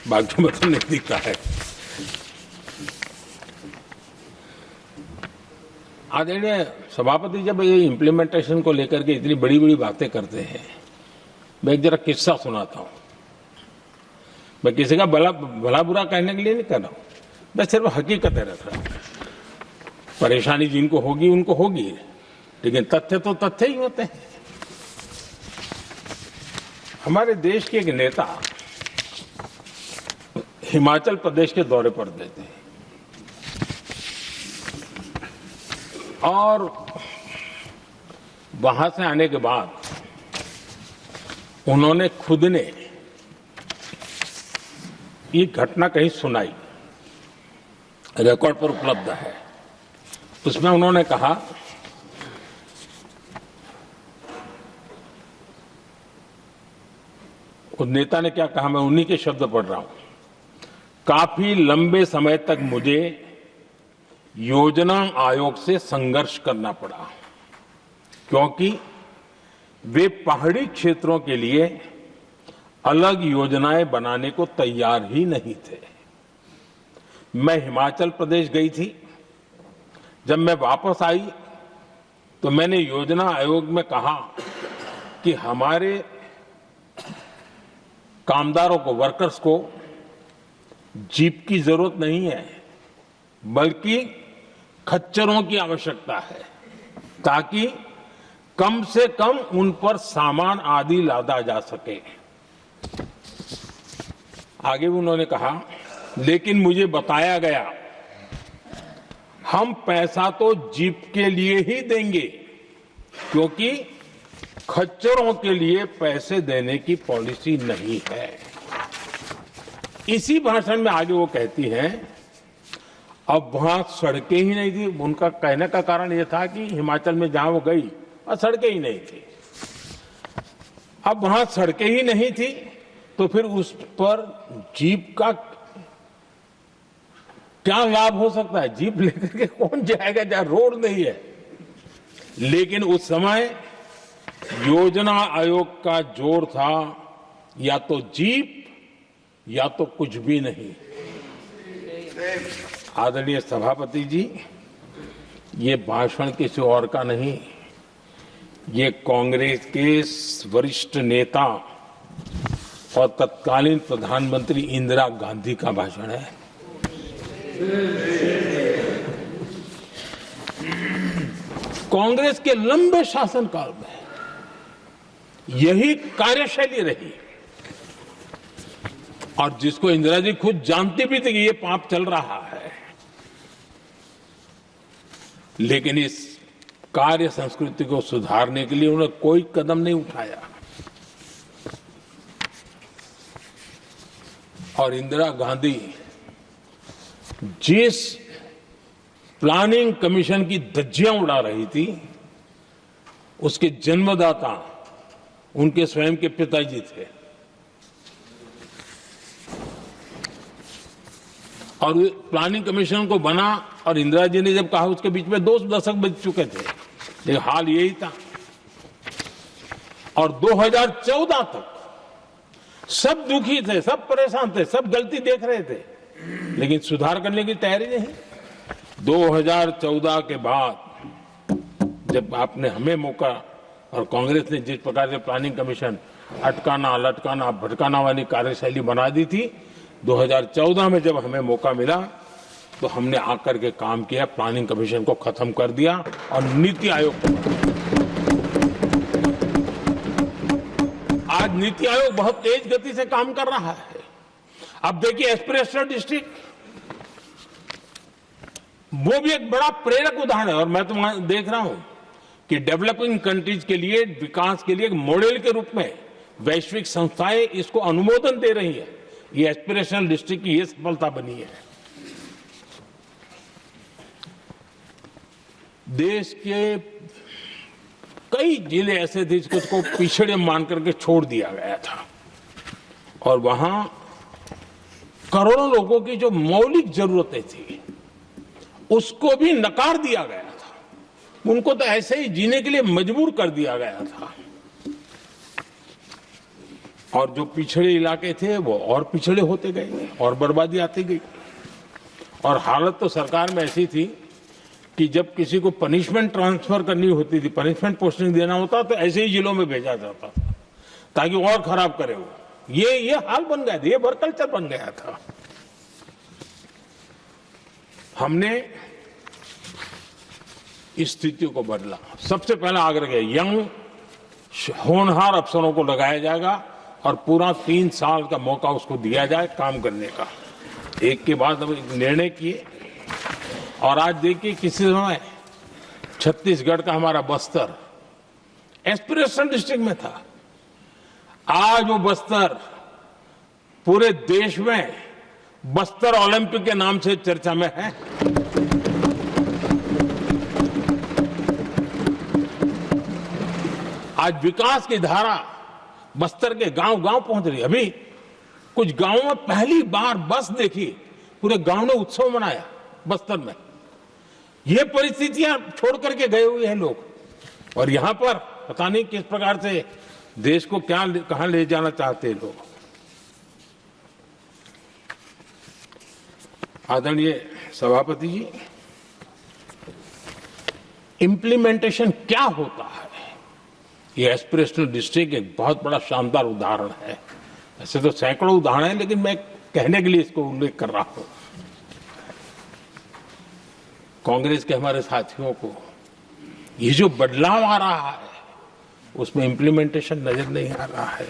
बाकी में तो नहीं दिखता है। आदरणीय सभापति, जब ये इम्प्लीमेंटेशन को लेकर के इतनी बड़ी बड़ी बातें करते हैं, मैं एक जरा किस्सा सुनाता हूं। मैं किसी का भला बुरा कहने के लिए नहीं कर रहा हूं, मैं सिर्फ हकीकतें रख रहा हूं। परेशानी जिनको होगी उनको होगी, लेकिन तथ्य तो तथ्य ही होते हैं। हमारे देश के एक नेता हिमाचल प्रदेश के दौरे पर देते हैं और वहां से आने के बाद उन्होंने खुद ने ये घटना कहीं सुनाई, रिकॉर्ड पर उपलब्ध है। उसमें उन्होंने कहा, उस नेता ने क्या कहा, मैं उन्हीं के शब्द पढ़ रहा हूं। काफी लंबे समय तक मुझे योजना आयोग से संघर्ष करना पड़ा, क्योंकि वे पहाड़ी क्षेत्रों के लिए अलग योजनाएं बनाने को तैयार ही नहीं थे। मैं हिमाचल प्रदेश गई थी। जब मैं वापस आई तो मैंने योजना आयोग में कहा कि हमारे कामदारों को, वर्कर्स को जीप की जरूरत नहीं है, बल्कि खच्चरों की आवश्यकता है, ताकि कम से कम उन पर सामान आदि लादा जा सके। आगे उन्होंने कहा, लेकिन मुझे बताया गया हम पैसा तो जीप के लिए ही देंगे, क्योंकि खच्चरों के लिए पैसे देने की पॉलिसी नहीं है। इसी भाषण में आगे वो कहती हैं, अब वहां सड़कें ही नहीं थी। उनका कहने का कारण यह था कि हिमाचल में जहां वो गई और सड़कें ही नहीं थी। अब वहां सड़कें ही नहीं थी तो फिर उस पर जीप का क्या लाभ हो सकता है? जीप लेकर के कौन जाएगा जहां रोड नहीं है? लेकिन उस समय योजना आयोग का जोर था, या तो जीप या तो कुछ भी नहीं। आदरणीय सभापति जी, ये भाषण किसी और का नहीं, ये कांग्रेस के वरिष्ठ नेता और तत्कालीन प्रधानमंत्री इंदिरा गांधी का भाषण है। कांग्रेस के लंबे शासनकाल में यही कार्यशैली रही, और जिसको इंदिरा जी खुद जानती भी थी कि ये पाप चल रहा है, लेकिन इस कार्य संस्कृति को सुधारने के लिए उन्होंने कोई कदम नहीं उठाया। और इंदिरा गांधी जिस प्लानिंग कमीशन की धज्जियां उड़ा रही थी, उसके जन्मदाता उनके स्वयं के पिताजी थे। और प्लानिंग कमीशन को बना और इंदिरा जी ने जब कहा, उसके बीच में 2 दशक बज चुके थे, लेकिन हाल यही था। और 2014 तक सब दुखी थे, सब परेशान थे, सब गलती देख रहे थे, लेकिन सुधार करने की तैयारी नहीं। 2014 के बाद जब आपने हमें मौका और कांग्रेस ने जिस प्रकार से प्लानिंग कमीशन अटकाना, लटकाना, भटकाना वाली कार्यशैली बना दी थी, 2014 में जब हमें मौका मिला तो हमने आकर के काम किया, प्लानिंग कमीशन को खत्म कर दिया और नीति आयोग को। आज नीति आयोग बहुत तेज गति से काम कर रहा है। अब देखिए एस्पिरेशनल डिस्ट्रिक्ट, वो भी एक बड़ा प्रेरक उदाहरण है। और मैं तो देख रहा हूं कि डेवलपिंग कंट्रीज के लिए, विकास के लिए एक मॉडल के रूप में वैश्विक संस्थाएं इसको अनुमोदन दे रही है। ये एस्पिरेशनल डिस्ट्रिक्ट की ये सफलता बनी है। देश के कई जिले ऐसे थे जिसको पिछड़े मान करके छोड़ दिया गया था, और वहां करोड़ों लोगों की जो मौलिक जरूरतें थी उसको भी नकार दिया गया था। उनको तो ऐसे ही जीने के लिए मजबूर कर दिया गया था। और जो पिछड़े इलाके थे वो और पिछड़े होते गए और बर्बादी आती गई। और हालत तो सरकार में ऐसी थी कि जब किसी को पनिशमेंट ट्रांसफर करनी होती थी, पनिशमेंट पोस्टिंग देना होता तो ऐसे ही जिलों में भेजा जाता था ताकि और खराब करे वो। ये हाल बन गया था, ये वर्क कल्चर बन गया था। हमने इस स्थिति को बदला। सबसे पहला आग्रह किया, यंग होनहार अफसरों को लगाया जाएगा और पूरा 3 साल का मौका उसको दिया जाए काम करने का। एक के बाद हम निर्णय किए और आज देखिए किसी समय छत्तीसगढ़ का हमारा बस्तर एस्पिरेशनल डिस्ट्रिक्ट में था। आज वो बस्तर पूरे देश में बस्तर ओलंपिक के नाम से चर्चा में है। आज विकास की धारा बस्तर के गांव-गांव पहुंच रही है। अभी कुछ गांवों में पहली बार बस देखी, पूरे गांव ने उत्सव मनाया बस्तर में। ये परिस्थितियां छोड़ करके गए हुए हैं लोग और यहां पर पता नहीं किस प्रकार से देश को कहां ले जाना चाहते हैं लोग। आदरणीय सभापति जी, इंप्लीमेंटेशन क्या होता है, ये एस्पिरेशनल डिस्ट्रिक्ट एक बहुत बड़ा शानदार उदाहरण है। ऐसे तो सैकड़ों उदाहरण हैं, लेकिन मैं कहने के लिए इसको उल्लेख कर रहा हूं। कांग्रेस के हमारे साथियों को ये जो बदलाव आ रहा है उसमें इंप्लीमेंटेशन नजर नहीं आ रहा है।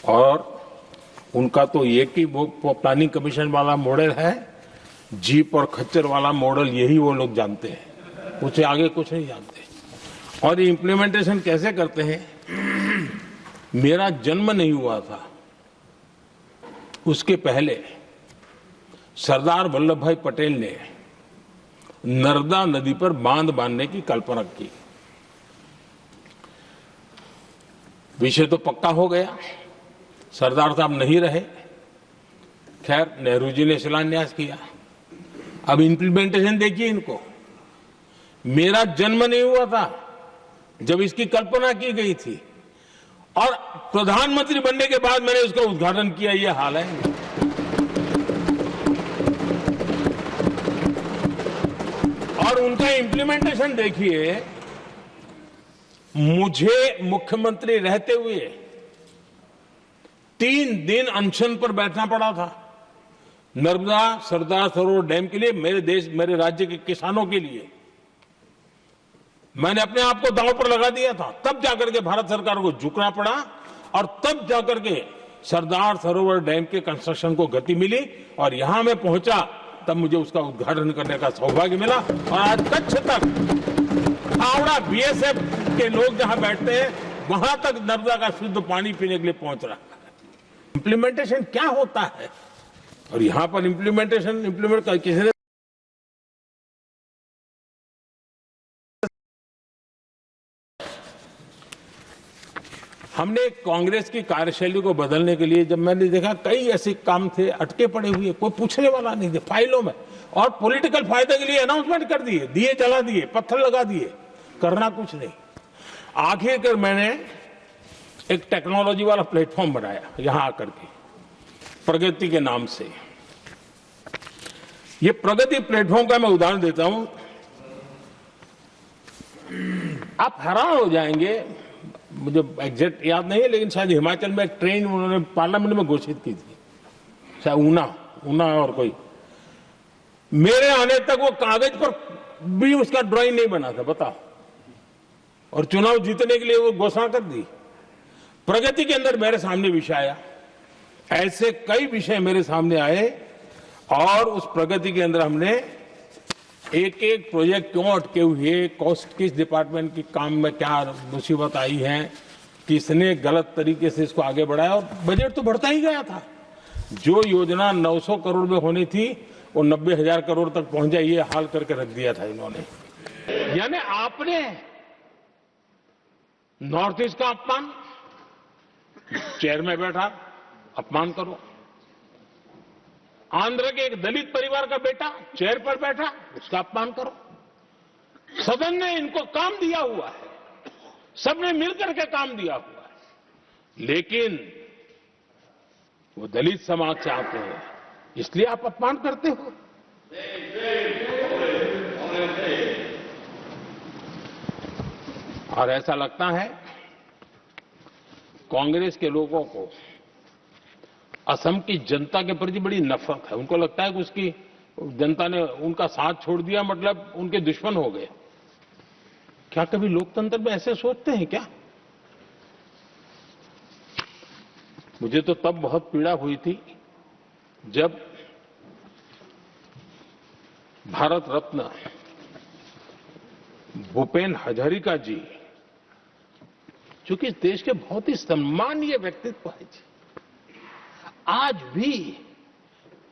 और उनका तो एक ही वो प्लानिंग कमीशन वाला मॉडल है, जीप और खच्चर वाला मॉडल, यही वो लोग जानते हैं, उससे आगे कुछ नहीं जानते। और ये इंप्लीमेंटेशन कैसे करते हैं, मेरा जन्म नहीं हुआ था उसके पहले सरदार वल्लभ भाई पटेल ने नर्मदा नदी पर बांध बांधने की कल्पना की। विषय तो पक्का हो गया, सरदार साहब नहीं रहे, खैर नेहरू जी ने शिलान्यास किया। अब इंप्लीमेंटेशन देखिए इनको। मेरा जन्म नहीं हुआ था जब इसकी कल्पना की गई थी और प्रधानमंत्री बनने के बाद मैंने उसका उद्घाटन किया। ये हाल है। और उनका इंप्लीमेंटेशन देखिए, मुझे मुख्यमंत्री रहते हुए 3 दिन अनशन पर बैठना पड़ा था नर्मदा सरदार सरोवर डैम के लिए, मेरे राज्य के किसानों के लिए। मैंने अपने आप को दांव पर लगा दिया था, तब जाकर के भारत सरकार को झुकना पड़ा और तब जाकर के सरदार सरोवर डैम के कंस्ट्रक्शन को गति मिली और यहां मैं पहुंचा तब मुझे उसका उद्घाटन करने का सौभाग्य मिला। और आज कच्छ तक, हावड़ा बीएसएफ के लोग जहां बैठते हैं वहां तक नर्मदा का शुद्ध पानी पीने के लिए पहुंच रहा है। इंप्लीमेंटेशन क्या होता है, और यहां पर इम्प्लीमेंट किसी ने हमने कांग्रेस की कार्यशैली को बदलने के लिए जब मैंने देखा कई ऐसे काम थे अटके पड़े हुए, कोई पूछने वाला नहीं थे फाइलों में, और पॉलिटिकल फायदे के लिए अनाउंसमेंट कर दिए, दिए जला दिए, पत्थर लगा दिए, करना कुछ नहीं। आखिरकार मैंने एक टेक्नोलॉजी वाला प्लेटफॉर्म बनाया यहां आकर के, प्रगति के नाम से। ये प्रगति प्लेटफॉर्म का मैं उदाहरण देता हूं, आप हैरान हो जाएंगे। मुझे एग्जैक्ट याद नहीं है, लेकिन शायद हिमाचल में एक ट्रेन उन्होंने पार्लियामेंट में घोषित की थी, शायद ऊना और कोई। मेरे आने तक वो कागज पर भी उसका ड्राइंग नहीं बना था, बताओ, और चुनाव जीतने के लिए वो घोषणा कर दी। प्रगति के अंदर मेरे सामने विषय आया, ऐसे कई विषय मेरे सामने आए और उस प्रगति के अंदर हमने एक एक प्रोजेक्ट क्यों अटके हुए, कॉस्ट किस डिपार्टमेंट की काम में क्या मुसीबत आई है, किसने गलत तरीके से इसको आगे बढ़ाया, और बजट तो बढ़ता ही गया था। जो योजना 900 करोड़ में होनी थी वो 90,000 करोड़ तक पहुंच जाए, ये हाल करके रख दिया था इन्होंने। यानी आपने नॉर्थ ईस्ट का अपमान, चेयर में बैठा अपमान करो। आंध्र के एक दलित परिवार का बेटा चेयर पर बैठा, उसका अपमान करो। सदन ने इनको काम दिया हुआ है, सबने मिलकर के काम दिया हुआ है, लेकिन वो दलित समाज से आते हैं, इसलिए आप अपमान करते हो। और ऐसा लगता है कांग्रेस के लोगों को असम की जनता के प्रति बड़ी नफरत है। उनको लगता है कि उसकी जनता ने उनका साथ छोड़ दिया, मतलब उनके दुश्मन हो गए। क्या कभी लोकतंत्र में ऐसे सोचते हैं क्या? मुझे तो तब बहुत पीड़ा हुई थी जब भारत रत्न भूपेन हजारिका जी, जो कि इस देश के बहुत ही सम्मानीय व्यक्तित्व है जी, आज भी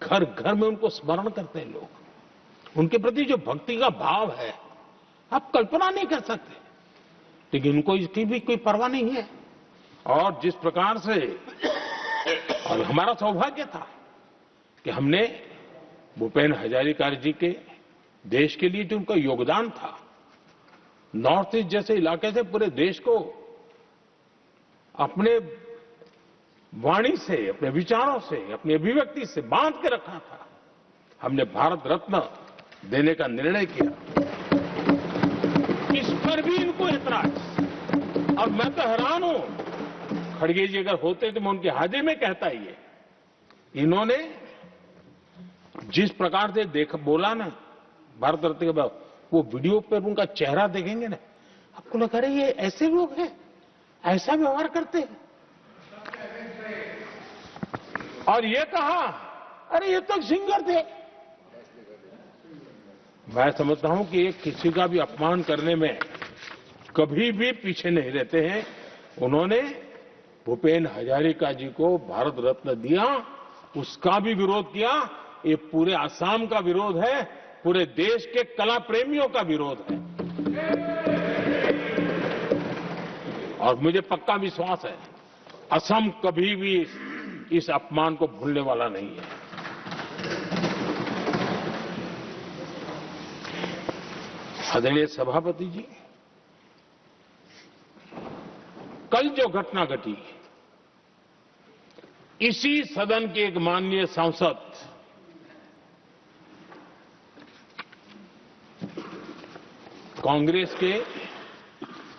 घर घर में उनको स्मरण करते हैं लोग। उनके प्रति जो भक्ति का भाव है आप कल्पना नहीं कर सकते, लेकिन उनको इसकी भी कोई परवाह नहीं है। और जिस प्रकार से, और हमारा सौभाग्य था कि हमने भूपेन हजारिका जी के देश के लिए जो उनका योगदान था, नॉर्थ ईस्ट जैसे इलाके से पूरे देश को अपने वाणी से, अपने विचारों से, अपनी अभिव्यक्ति से बांध के रखा था। हमने भारत रत्न देने का निर्णय किया। इस पर भी इनको ऐतराज। और मैं तो हैरान हूं, खड़गे जी अगर होते तो मैं उनकी हाजिरी में कहता ही है। इन्होंने जिस प्रकार से बोला ना भारत रत्न के बाद, वो वीडियो पर उनका चेहरा देखेंगे ना, आपको लगा रहे ये ऐसे लोग हैं, ऐसा व्यवहार करते हैं। और ये कहा, अरे ये तो सिंगर थे। मैं समझता हूं कि किसी का भी अपमान करने में कभी भी पीछे नहीं रहते हैं। उन्होंने भूपेन हजारिका जी को भारत रत्न दिया, उसका भी विरोध किया। ये पूरे असम का विरोध है, पूरे देश के कला प्रेमियों का विरोध है। और मुझे पक्का विश्वास है असम कभी भी इस अपमान को भूलने वाला नहीं है। आदरणीय सभापति जी, कल जो घटना घटी, इसी सदन के एक माननीय सांसद कांग्रेस के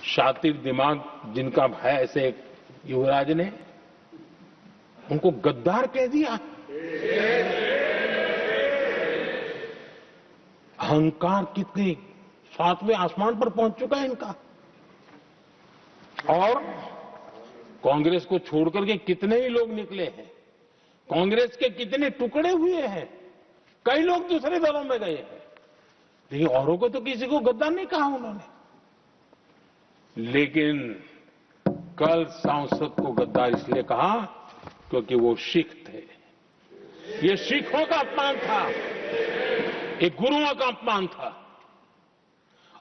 शातिर दिमाग जिनका है ऐसे एक युवराज ने उनको गद्दार कह दिया। अहंकार कितनी सातवें आसमान पर पहुंच चुका है इनका। और कांग्रेस को छोड़कर के कितने ही लोग निकले हैं, कांग्रेस के कितने टुकड़े हुए हैं, कई लोग दूसरे दलों में गए हैं, लेकिन औरों को तो किसी को गद्दार नहीं कहा उन्होंने। लेकिन कल सांसद को गद्दार इसलिए कहा क्योंकि वो सिख थे। ये सिखों का अपमान था, ये गुरुओं का अपमान था।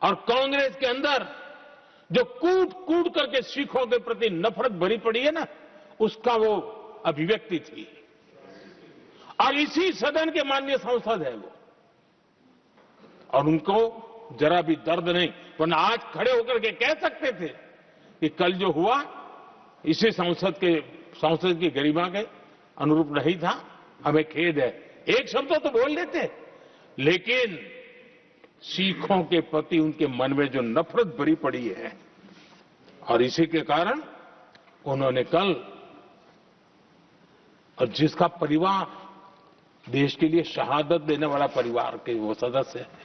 और कांग्रेस के अंदर जो कूट कूट करके सिखों के प्रति नफरत भरी पड़ी है ना, उसका वो अभिव्यक्ति थी। और इसी सदन के माननीय सांसद है वो, और उनको जरा भी दर्द नहीं, वरना आज खड़े होकर के कह सकते थे कि कल जो हुआ इसी सांसद की गरिमा के अनुरूप नहीं था, हमें खेद है। एक शब्द तो बोल देते, लेकिन सिखों के प्रति उनके मन में जो नफरत भरी पड़ी है, और इसी के कारण उन्होंने कल, और जिसका परिवार देश के लिए शहादत देने वाला परिवार के वो सदस्य है,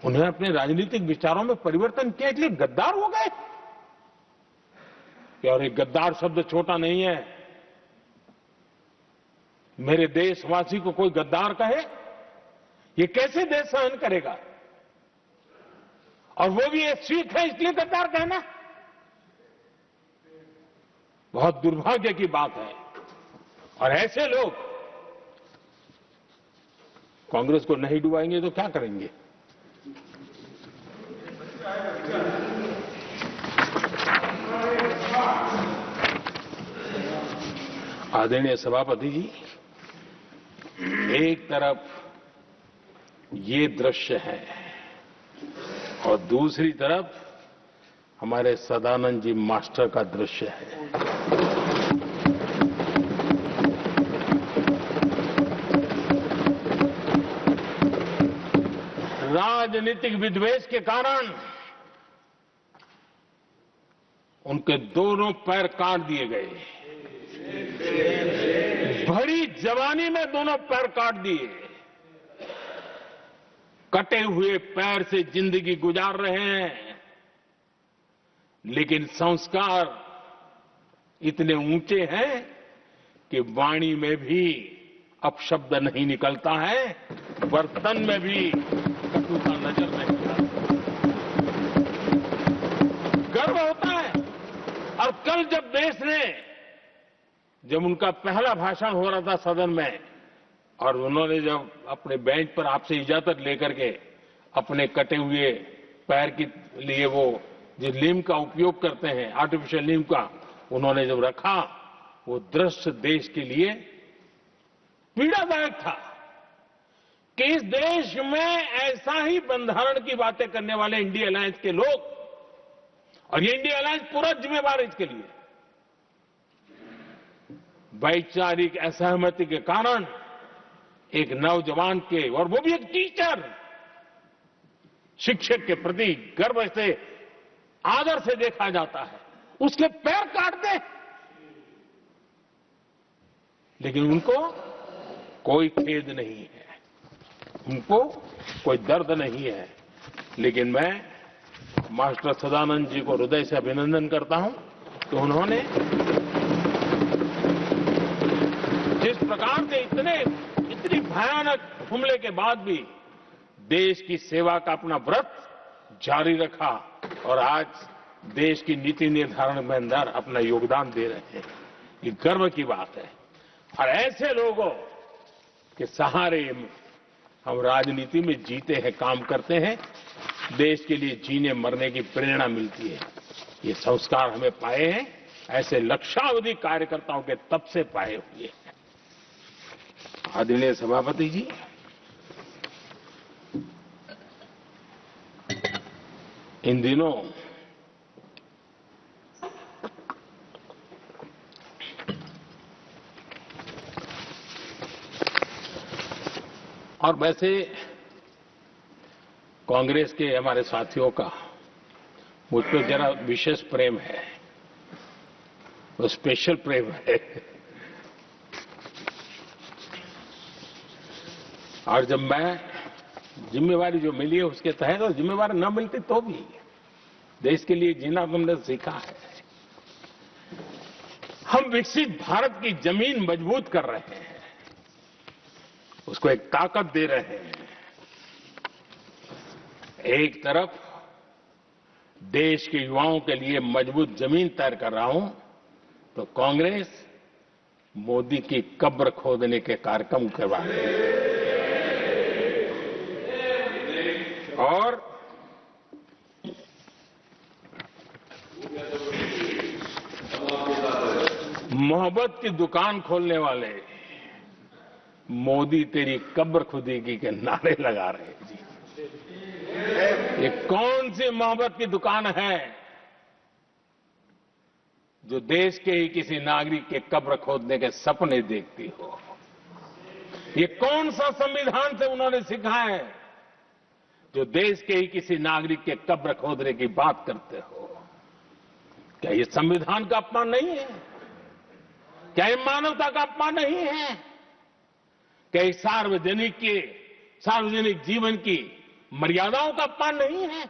उन्हें अपने राजनीतिक विचारों में परिवर्तन किया, इसलिए गद्दार हो गए। और एक गद्दार शब्द छोटा नहीं है। मेरे देशवासी को कोई गद्दार कहे, ये कैसे देश सहन करेगा? और वो भी एक सिख है इसलिए गद्दार कहना बहुत दुर्भाग्य की बात है। और ऐसे लोग कांग्रेस को नहीं डुबाएंगे तो क्या करेंगे? आदरणीय सभापति जी, एक तरफ ये दृश्य है और दूसरी तरफ हमारे सदानंद जी मास्टर का दृश्य है। राजनीतिक विद्वेष के कारण उनके दोनों पैर काट दिए गए। बड़ी जवानी में दोनों पैर काट दिए। कटे हुए पैर से जिंदगी गुजार रहे हैं, लेकिन संस्कार इतने ऊंचे हैं कि वाणी में भी अपशब्द नहीं निकलता है, बर्तन में भी कटुता नजर नहीं आता। गर्व होता है। और कल जब उनका पहला भाषण हो रहा था सदन में और उन्होंने जब अपने बेंच पर आपसे इजाजत लेकर के अपने कटे हुए पैर के लिए वो जो लीम का उपयोग करते हैं, आर्टिफिशियल लीम का, उन्होंने जब रखा, वो दृश्य देश के लिए पीड़ादायक था कि इस देश में ऐसा ही बंधारण की बातें करने वाले इंडिया अलायंस के लोग, और ये इंडिया अलायंस पूरा जिम्मेवार है इसके लिए, वैचारिक असहमति के कारण एक नौजवान के, और वो भी एक टीचर, शिक्षक के प्रति गर्व से, आदर से देखा जाता है, उसके पैर काट दे, लेकिन उनको कोई खेद नहीं है, उनको कोई दर्द नहीं है। लेकिन मैं मास्टर सदानंद जी को हृदय से अभिनंदन करता हूं कि उन्होंने जिस प्रकार से इतनी भयानक हमले के बाद भी देश की सेवा का अपना व्रत जारी रखा और आज देश की नीति निर्धारण में अंदर अपना योगदान दे रहे हैं। ये गर्व की बात है। और ऐसे लोगों के सहारे हम राजनीति में जीते हैं, काम करते हैं, देश के लिए जीने मरने की प्रेरणा मिलती है। ये संस्कार हमें पाए हैं, ऐसे लक्षावधि कार्यकर्ताओं के तब से पाए हुए हैं। आदरणीय सभापति जी, इन दिनों और वैसे कांग्रेस के हमारे साथियों का मुझ पर जरा विशेष प्रेम है, वो स्पेशल प्रेम है। और जब मैं जिम्मेवारी जो मिली है उसके तहत, और जिम्मेवारी न मिलती तो भी देश के लिए जीना तुमने सीखा है। हम विकसित भारत की जमीन मजबूत कर रहे हैं, उसको एक ताकत दे रहे हैं। एक तरफ देश के युवाओं के लिए मजबूत जमीन तैयार कर रहा हूं, तो कांग्रेस मोदी की कब्र खोदने के कार्यक्रम करवा रही है। और मोहब्बत की दुकान खोलने वाले मोदी तेरी कब्र खुदेगी के नारे लगा रहे हैं जी। ये कौन सी मोहब्बत की दुकान है जो देश के ही किसी नागरिक के कब्र खोदने के सपने देखती हो? ये कौन सा संविधान से उन्होंने सीखा है जो देश के ही किसी नागरिक के कब्र खोदने की बात करते हो? क्या ये संविधान का अपमान नहीं है? क्या ये मानवता का अपमान नहीं है? क्या ये सार्वजनिक जीवन की मर्यादाओं का अपमान नहीं है?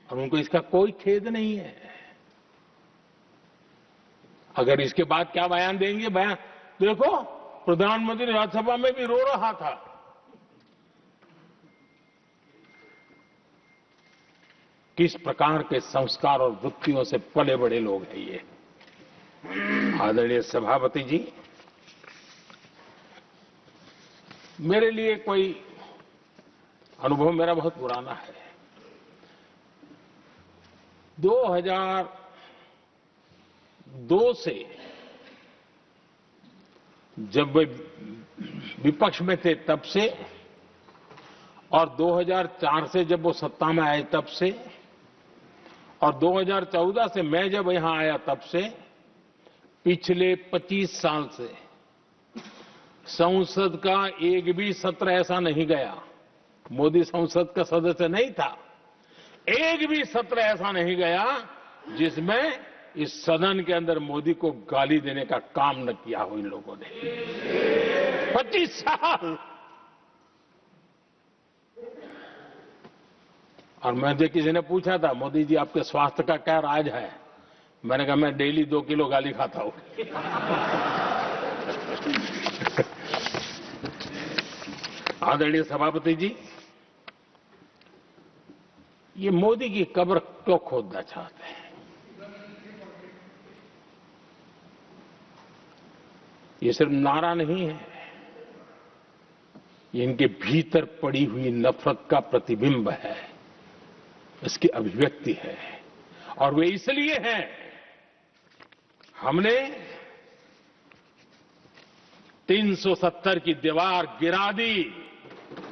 और उनको इसका कोई खेद नहीं है। अगर इसके बाद क्या बयान देंगे? बयान देखो, प्रधानमंत्री राज्यसभा में भी रो रहा था। किस प्रकार के संस्कार और वृत्तियों से पले बड़े लोग हैं ये। आदरणीय सभापति जी, मेरे लिए कोई अनुभव मेरा बहुत पुराना है। 2002 से जब वे विपक्ष में थे तब से, और 2004 से जब वो सत्ता में आए तब से, और 2014 से मैं जब यहां आया तब से, पिछले 25 साल से संसद का एक भी सत्र ऐसा नहीं गया, मोदी संसद का सदस्य नहीं था, एक भी सत्र ऐसा नहीं गया जिसमें इस सदन के अंदर मोदी को गाली देने का काम न किया हो इन लोगों ने। 25 साल। और मुझे किसी ने पूछा था, मोदी जी आपके स्वास्थ्य का क्या राज है? मैंने कहा मैं डेली 2 किलो गाली खाता हूं। आदरणीय सभापति जी, ये मोदी की कब्र क्यों खोदना चाहते हैं? ये सिर्फ नारा नहीं है, ये इनके भीतर पड़ी हुई नफरत का प्रतिबिंब है, इसकी अभिव्यक्ति है। और वे इसलिए हैं, हमने 370 की दीवार गिरा दी,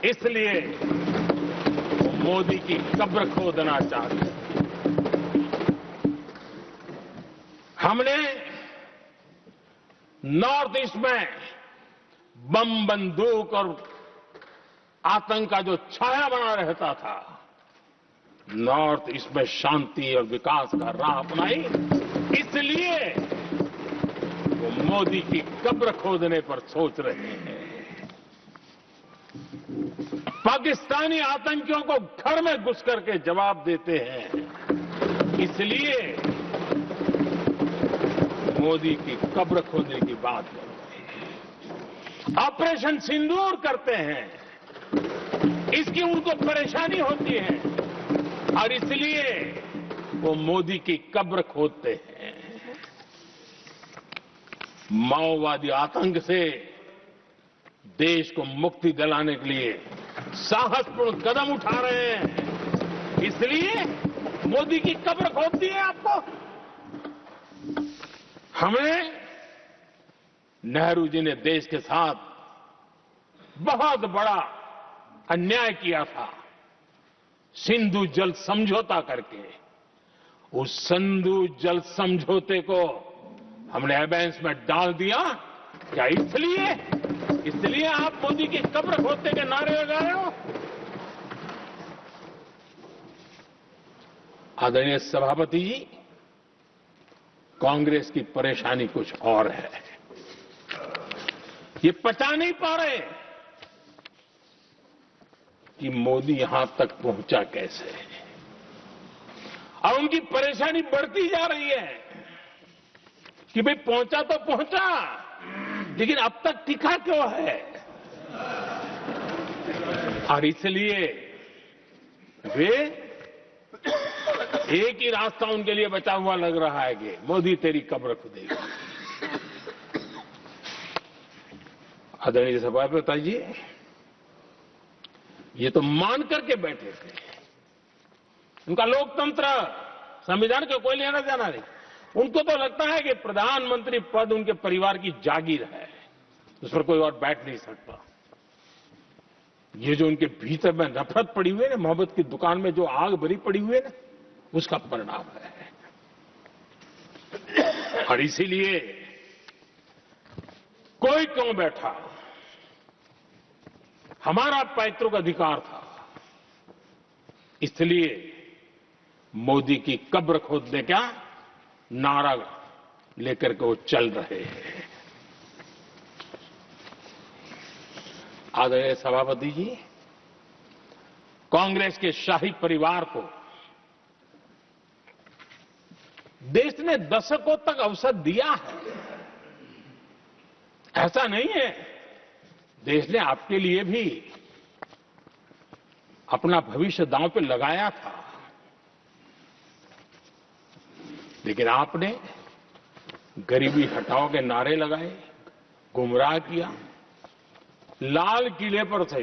इसलिए वो मोदी की कब्र खोदना चाहते हैं। हमने नॉर्थ ईस्ट में बम, बंदूक और आतंक का जो छाया बना रहता था, नॉर्थ ईस्ट में शांति और विकास का राह अपनाई, इसलिए वो मोदी की कब्र खोदने पर सोच रहे हैं। पाकिस्तानी आतंकियों को घर में घुस करके जवाब देते हैं, इसलिए मोदी की कब्र खोदने की बात करते हैं। ऑपरेशन सिंदूर करते हैं, इसकी उनको परेशानी होती है और इसलिए वो मोदी की कब्र खोदते हैं। माओवादी आतंक से देश को मुक्ति दिलाने के लिए साहसपूर्ण कदम उठा रहे हैं, इसलिए मोदी की कब्र खोदती है आपको। हमें नेहरू जी ने देश के साथ बहुत बड़ा अन्याय किया था, सिंधु जल समझौता करके। उस सिंधु जल समझौते को हमने एबेंस में डाल दिया। क्या इसलिए आप मोदी की कब्र खोदने के नारे लगा रहे हो? आदरणीय सभापति जी, कांग्रेस की परेशानी कुछ और है। ये पचा नहीं पा रहे कि मोदी यहां तक पहुंचा कैसे, और उनकी परेशानी बढ़ती जा रही है कि भाई पहुंचा तो पहुंचा, लेकिन अब तक टिका क्यों है? और इसलिए वे एक ही रास्ता उनके लिए बचा हुआ लग रहा है कि मोदी तेरी कब्र खुदेगी। आदरणीय सभापति जी, ये तो मान करके बैठे थे। उनका लोकतंत्र, संविधान का कोई लेना देना नहीं। उनको तो लगता है कि प्रधानमंत्री पद उनके परिवार की जागीर है, उस पर कोई और बैठ नहीं सकता। ये जो उनके भीतर में नफरत पड़ी हुई है ना, मोहब्बत की दुकान में जो आग भरी पड़ी हुई है ना, उसका परिणाम है। और इसीलिए कोई क्यों बैठा, हमारा पैतृक अधिकार था, इसलिए मोदी की कब्र खोदने का नारा लेकर के वो चल रहे हैं। आदरणीय सभापति जी, कांग्रेस के शाही परिवार को देश ने दशकों तक अवसर दिया है, ऐसा नहीं है। देश ने आपके लिए भी अपना भविष्य दांव पे लगाया था, लेकिन आपने गरीबी हटाओ के नारे लगाए, गुमराह किया। लाल किले पर से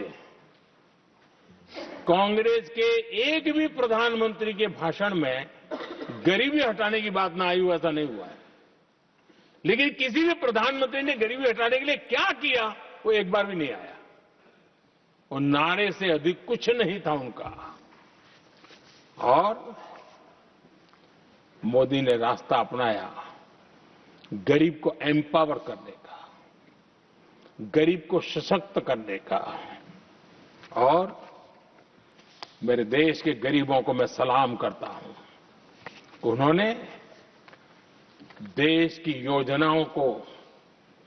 कांग्रेस के एक भी प्रधानमंत्री के भाषण में गरीबी हटाने की बात ना आई हो, ऐसा नहीं हुआ है। लेकिन किसी भी प्रधानमंत्री ने गरीबी हटाने के लिए क्या किया, वो एक बार भी नहीं आया। वो नारे से अधिक कुछ नहीं था उनका। और मोदी ने रास्ता अपनाया गरीब को एम्पावर करने का, गरीब को सशक्त करने का। और मेरे देश के गरीबों को मैं सलाम करता हूं, उन्होंने देश की योजनाओं को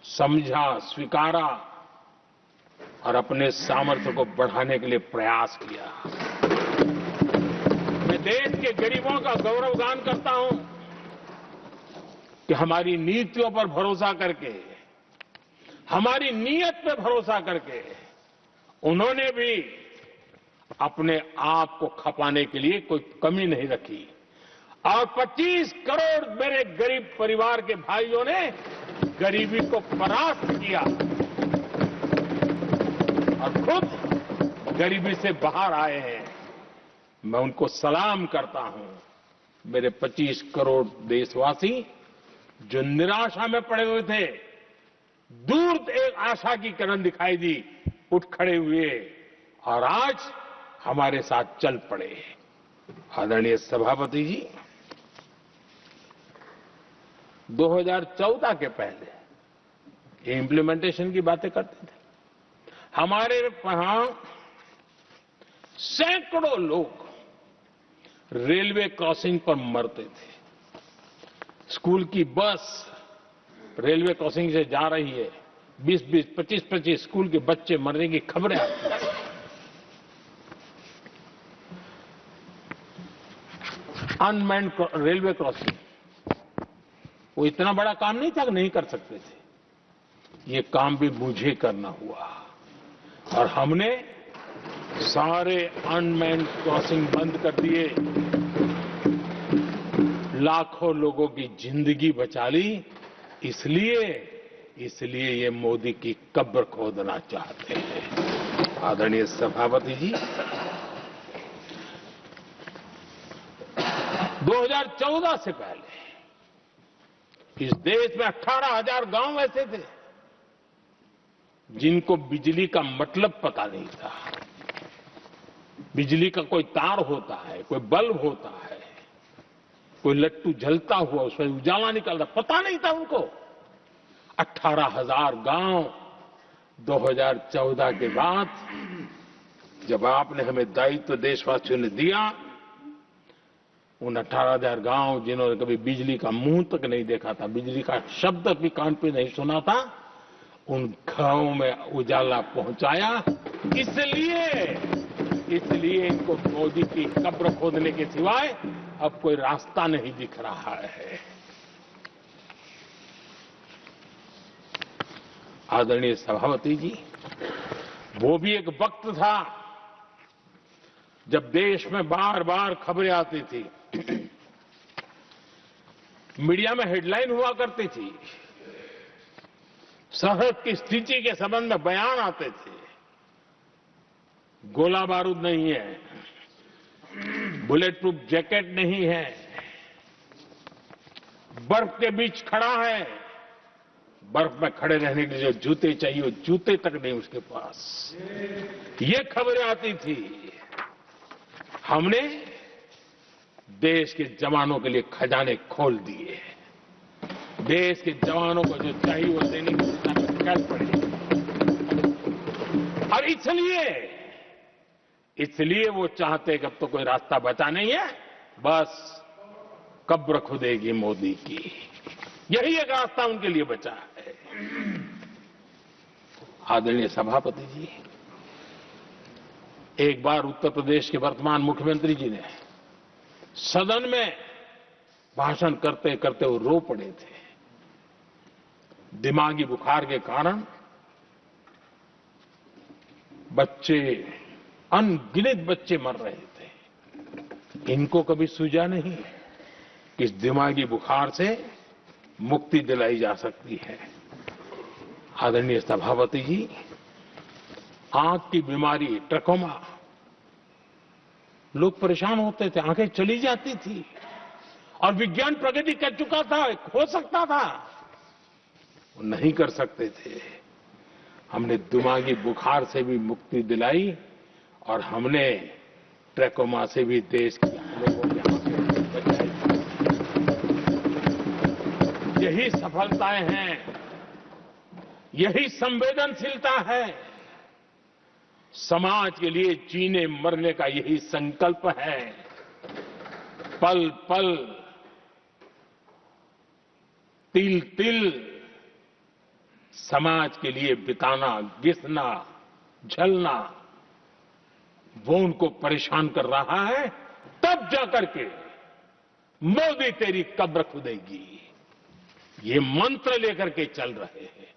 समझा, स्वीकारा और अपने सामर्थ्य को बढ़ाने के लिए प्रयास किया। मैं देश के गरीबों का गौरवगान करता हूं कि हमारी नीतियों पर भरोसा करके, हमारी नीयत पर भरोसा करके उन्होंने भी अपने आप को खपाने के लिए कोई कमी नहीं रखी। और 25 करोड़ मेरे गरीब परिवार के भाइयों ने गरीबी को परास्त किया और खुद गरीबी से बाहर आए हैं। मैं उनको सलाम करता हूं। मेरे 25 करोड़ देशवासी जो निराशा में पड़े हुए थे, दूर एक आशा की किरण दिखाई दी, उठ खड़े हुए और आज हमारे साथ चल पड़े। आदरणीय सभापति जी, 2014 के पहले इम्प्लीमेंटेशन की बातें करते थे। हमारे यहां सैकड़ों लोग रेलवे क्रॉसिंग पर मरते थे। स्कूल की बस रेलवे क्रॉसिंग से जा रही है, 20-20, 25-25 स्कूल के बच्चे मरने की खबरें आती हैं। अनमैन्ड रेलवे क्रॉसिंग, वो इतना बड़ा काम नहीं था कि नहीं कर सकते थे। ये काम भी मुझे करना हुआ और हमने सारे अनमैन्ड क्रॉसिंग बंद कर दिए, लाखों लोगों की जिंदगी बचा ली। इसलिए ये मोदी की कब्र खोदना चाहते हैं। आदरणीय सभापति जी, 2014 से पहले इस देश में 18,000 गांव ऐसे थे जिनको बिजली का मतलब पता नहीं था। बिजली का कोई तार होता है, कोई बल्ब होता है, कोई लट्टू जलता हुआ उसमें उजाला निकलता, पता नहीं था उनको। 18,000 गांव 2014 के बाद जब आपने हमें दायित्व देशवासियों ने दिया, उन 18,000 गांव जिन्होंने कभी बिजली का मुंह तक नहीं देखा था, बिजली का शब्द भी कान पे नहीं सुना था, उन गांवों में उजाला पहुंचाया। इसलिए इनको मोदी की कब्र खोदने के सिवाय अब कोई रास्ता नहीं दिख रहा है। आदरणीय सभापति जी, वो भी एक वक्त था जब देश में बार बार खबरें आती थी, मीडिया में हेडलाइन हुआ करती थी, सरहद की स्थिति के संबंध में बयान आते थे। गोला बारूद नहीं है, बुलेट प्रूफ जैकेट नहीं है, बर्फ के बीच खड़ा है, बर्फ में खड़े रहने के लिए जो जूते चाहिए वो जूते तक नहीं उसके पास, ये खबरें आती थी। हमने देश के जवानों के लिए खजाने खोल दिए, देश के जवानों को जो चाहिए वो देने की दिशा में चल पड़े। और इसलिए वो चाहते कि अब तो कोई रास्ता बचा नहीं है, बस कब्र खुदेगी मोदी की, यही एक रास्ता उनके लिए बचा है। आदरणीय सभापति जी, एक बार उत्तर प्रदेश के वर्तमान मुख्यमंत्री जी ने सदन में भाषण करते करते वो रो पड़े थे। दिमागी बुखार के कारण बच्चे, अनगिनत बच्चे मर रहे थे। इनको कभी सूझा नहीं कि इस दिमागी बुखार से मुक्ति दिलाई जा सकती है। आदरणीय सभापति जी, आंख की बीमारी ट्रकोमा, लोग परेशान होते थे, आंखें चली जाती थी और विज्ञान प्रगति कर चुका था, हो सकता था, नहीं कर सकते थे। हमने दिमागी बुखार से भी मुक्ति दिलाई और हमने ट्रैकोमा से भी देश के लोगों की आंखें बचाई। यही सफलताएं हैं, यही संवेदनशीलता है। समाज के लिए जीने मरने का यही संकल्प है। पल पल, तिल तिल समाज के लिए बिताना, घिसना, झलना, वो उनको परेशान कर रहा है। तब जाकर के मोदी तेरी कब्र खुदेगी, ये मंत्र लेकर के चल रहे हैं,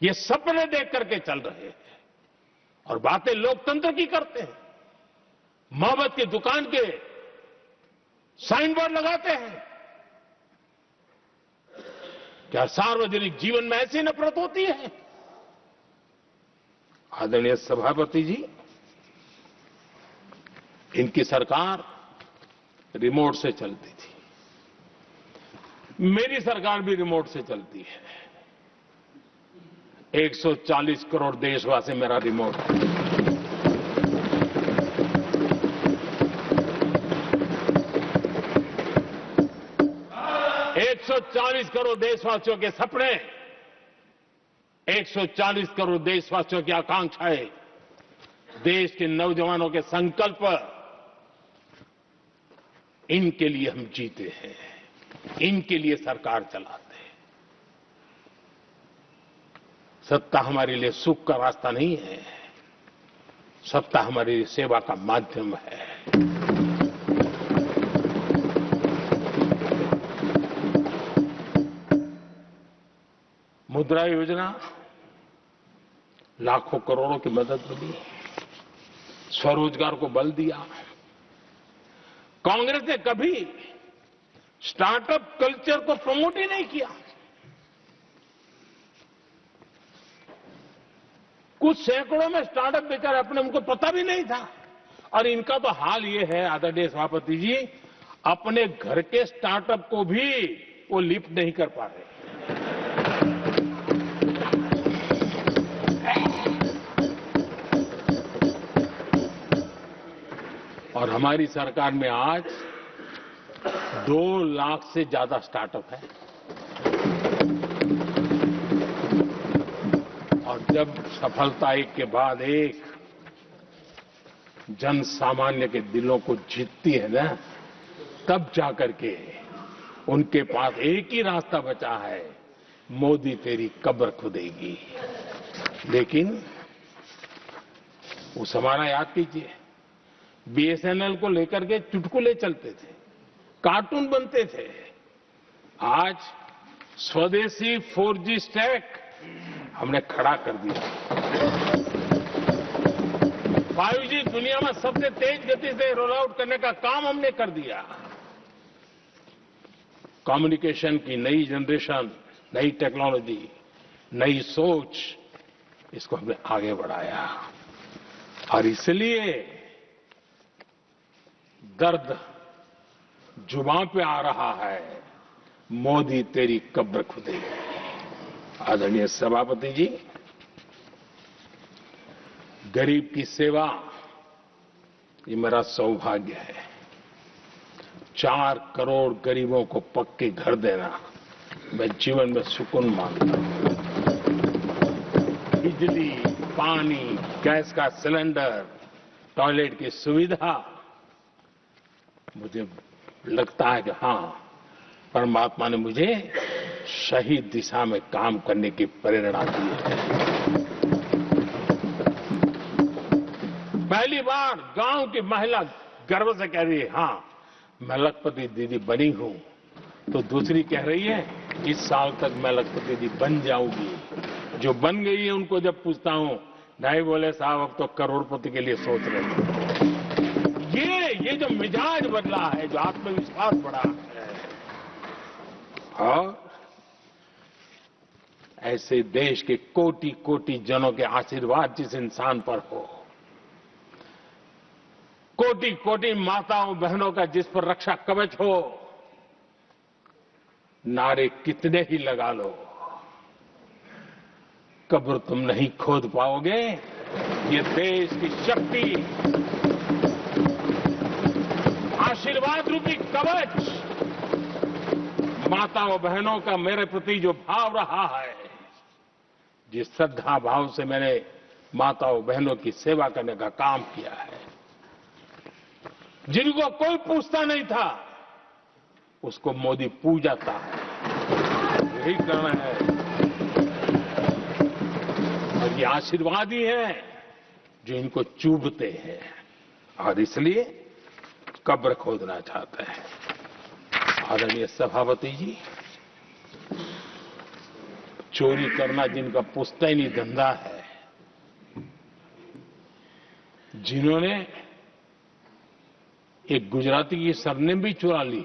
ये सपने देख करके चल रहे हैं और बातें लोकतंत्र की करते हैं। मोहब्बत की दुकान के साइन बोर्ड लगाते हैं। क्या सार्वजनिक जीवन में ऐसी नफरत होती है? आदरणीय सभापति जी, इनकी सरकार रिमोट से चलती थी, मेरी सरकार भी रिमोट से चलती है। 140 करोड़ देशवासी मेरा रिमोट है। एक 140 करोड़ देशवासियों के सपने, 140 करोड़ देशवासियों की आकांक्षाएं, देश के नौजवानों के संकल्प, इनके लिए हम जीते हैं, इनके लिए सरकार चलाते हैं। सत्ता हमारे लिए सुख का रास्ता नहीं है, सत्ता हमारे लिए सेवा का माध्यम है। मुद्रा योजना, लाखों करोड़ों की मदद मिली, स्वरोजगार को बल दिया। कांग्रेस ने कभी स्टार्टअप कल्चर को प्रमोट ही नहीं किया। कुछ सैकड़ों में स्टार्टअप बेचारे अपने, उनको पता भी नहीं था। और इनका तो हाल ये है आदरणीय सभापति जी, अपने घर के स्टार्टअप को भी वो लिफ्ट नहीं कर पा रहे। और हमारी सरकार में आज 2 लाख से ज्यादा स्टार्टअप है। और जब सफलता एक के बाद एक जन सामान्य के दिलों को जीतती है ना, तब जाकर के उनके पास एक ही रास्ता बचा है, मोदी तेरी कब्र खुदेगी। लेकिन उस हमारा याद कीजिए, बीएसएनएल को लेकर के चुटकुले चलते थे, कार्टून बनते थे। आज स्वदेशी 4G स्टैक हमने खड़ा कर दिया। 5G दुनिया में सबसे तेज गति से रोल आउट करने का काम हमने कर दिया। कम्युनिकेशन की नई जनरेशन, नई टेक्नोलॉजी, नई सोच, इसको हमने आगे बढ़ाया। और इसलिए दर्द जुबान पे आ रहा है, मोदी तेरी कब्र खुदेगी। आदरणीय सभापति जी, गरीब की सेवा ये मेरा सौभाग्य है। 4 करोड़ गरीबों को पक्के घर देना मैं जीवन में सुकून मानता हूं। बिजली, पानी, गैस का सिलेंडर, टॉयलेट की सुविधा, मुझे लगता है कि हां, परमात्मा ने मुझे सही दिशा में काम करने की प्रेरणा दी है। पहली बार गांव की महिला गर्व से कह रही है, हां मैं लखपति दीदी बनी हूं। तो दूसरी कह रही है, इस साल तक मैं लखपति दीदी बन जाऊंगी। जो बन गई है उनको जब पूछता हूं, नहीं बोले साहब अब तो करोड़पति के लिए सोच रहे हैं। ये जो मिजाज बदला है, जो आत्मविश्वास बढ़ा है, और ऐसे देश के कोटि कोटि जनों के आशीर्वाद जिस इंसान पर हो, कोटि कोटि माताओं बहनों का जिस पर रक्षा कवच हो, नारे कितने ही लगा लो, कब्र तुम नहीं खोद पाओगे। ये देश की शक्ति, आशीर्वाद रूपी कवच, माताओं बहनों का मेरे प्रति जो भाव रहा है, जिस श्रद्धा भाव से मैंने माताओं बहनों की सेवा करने का काम किया है, जिनको कोई पूछता नहीं था उसको मोदी पूजाता है। यही करना है और ये आशीर्वाद ही है जो इनको चूभते हैं और इसलिए कब्र खोदना चाहते हैं। आदरणीय सभापति जी, चोरी करना जिनका पुश्तैनी धंधा है, जिन्होंने एक गुजराती की सरनेम भी चुरा ली,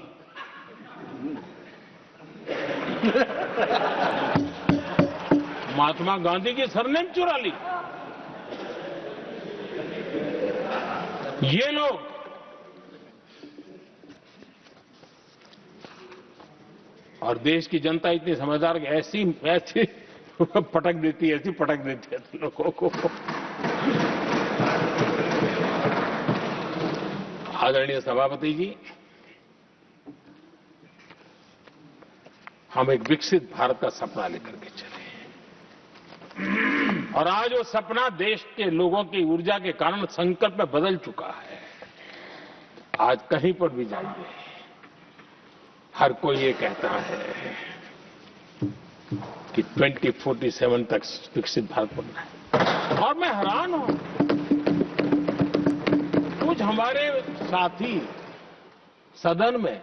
महात्मा गांधी की सरनेम चुरा ली, ये लोग और देश की जनता इतनी समझदार कि ऐसी पटक देती है, ऐसी पटक देती है लोगों को। आदरणीय सभापति जी, हम एक विकसित भारत का सपना लेकर के चले और आज वो सपना देश के लोगों की ऊर्जा के कारण संकल्प में बदल चुका है। आज कहीं पर भी जाइए, हर कोई ये कहता है कि 2047 तक विकसित भारत बनना है और मैं हैरान हूं, कुछ हमारे साथी सदन में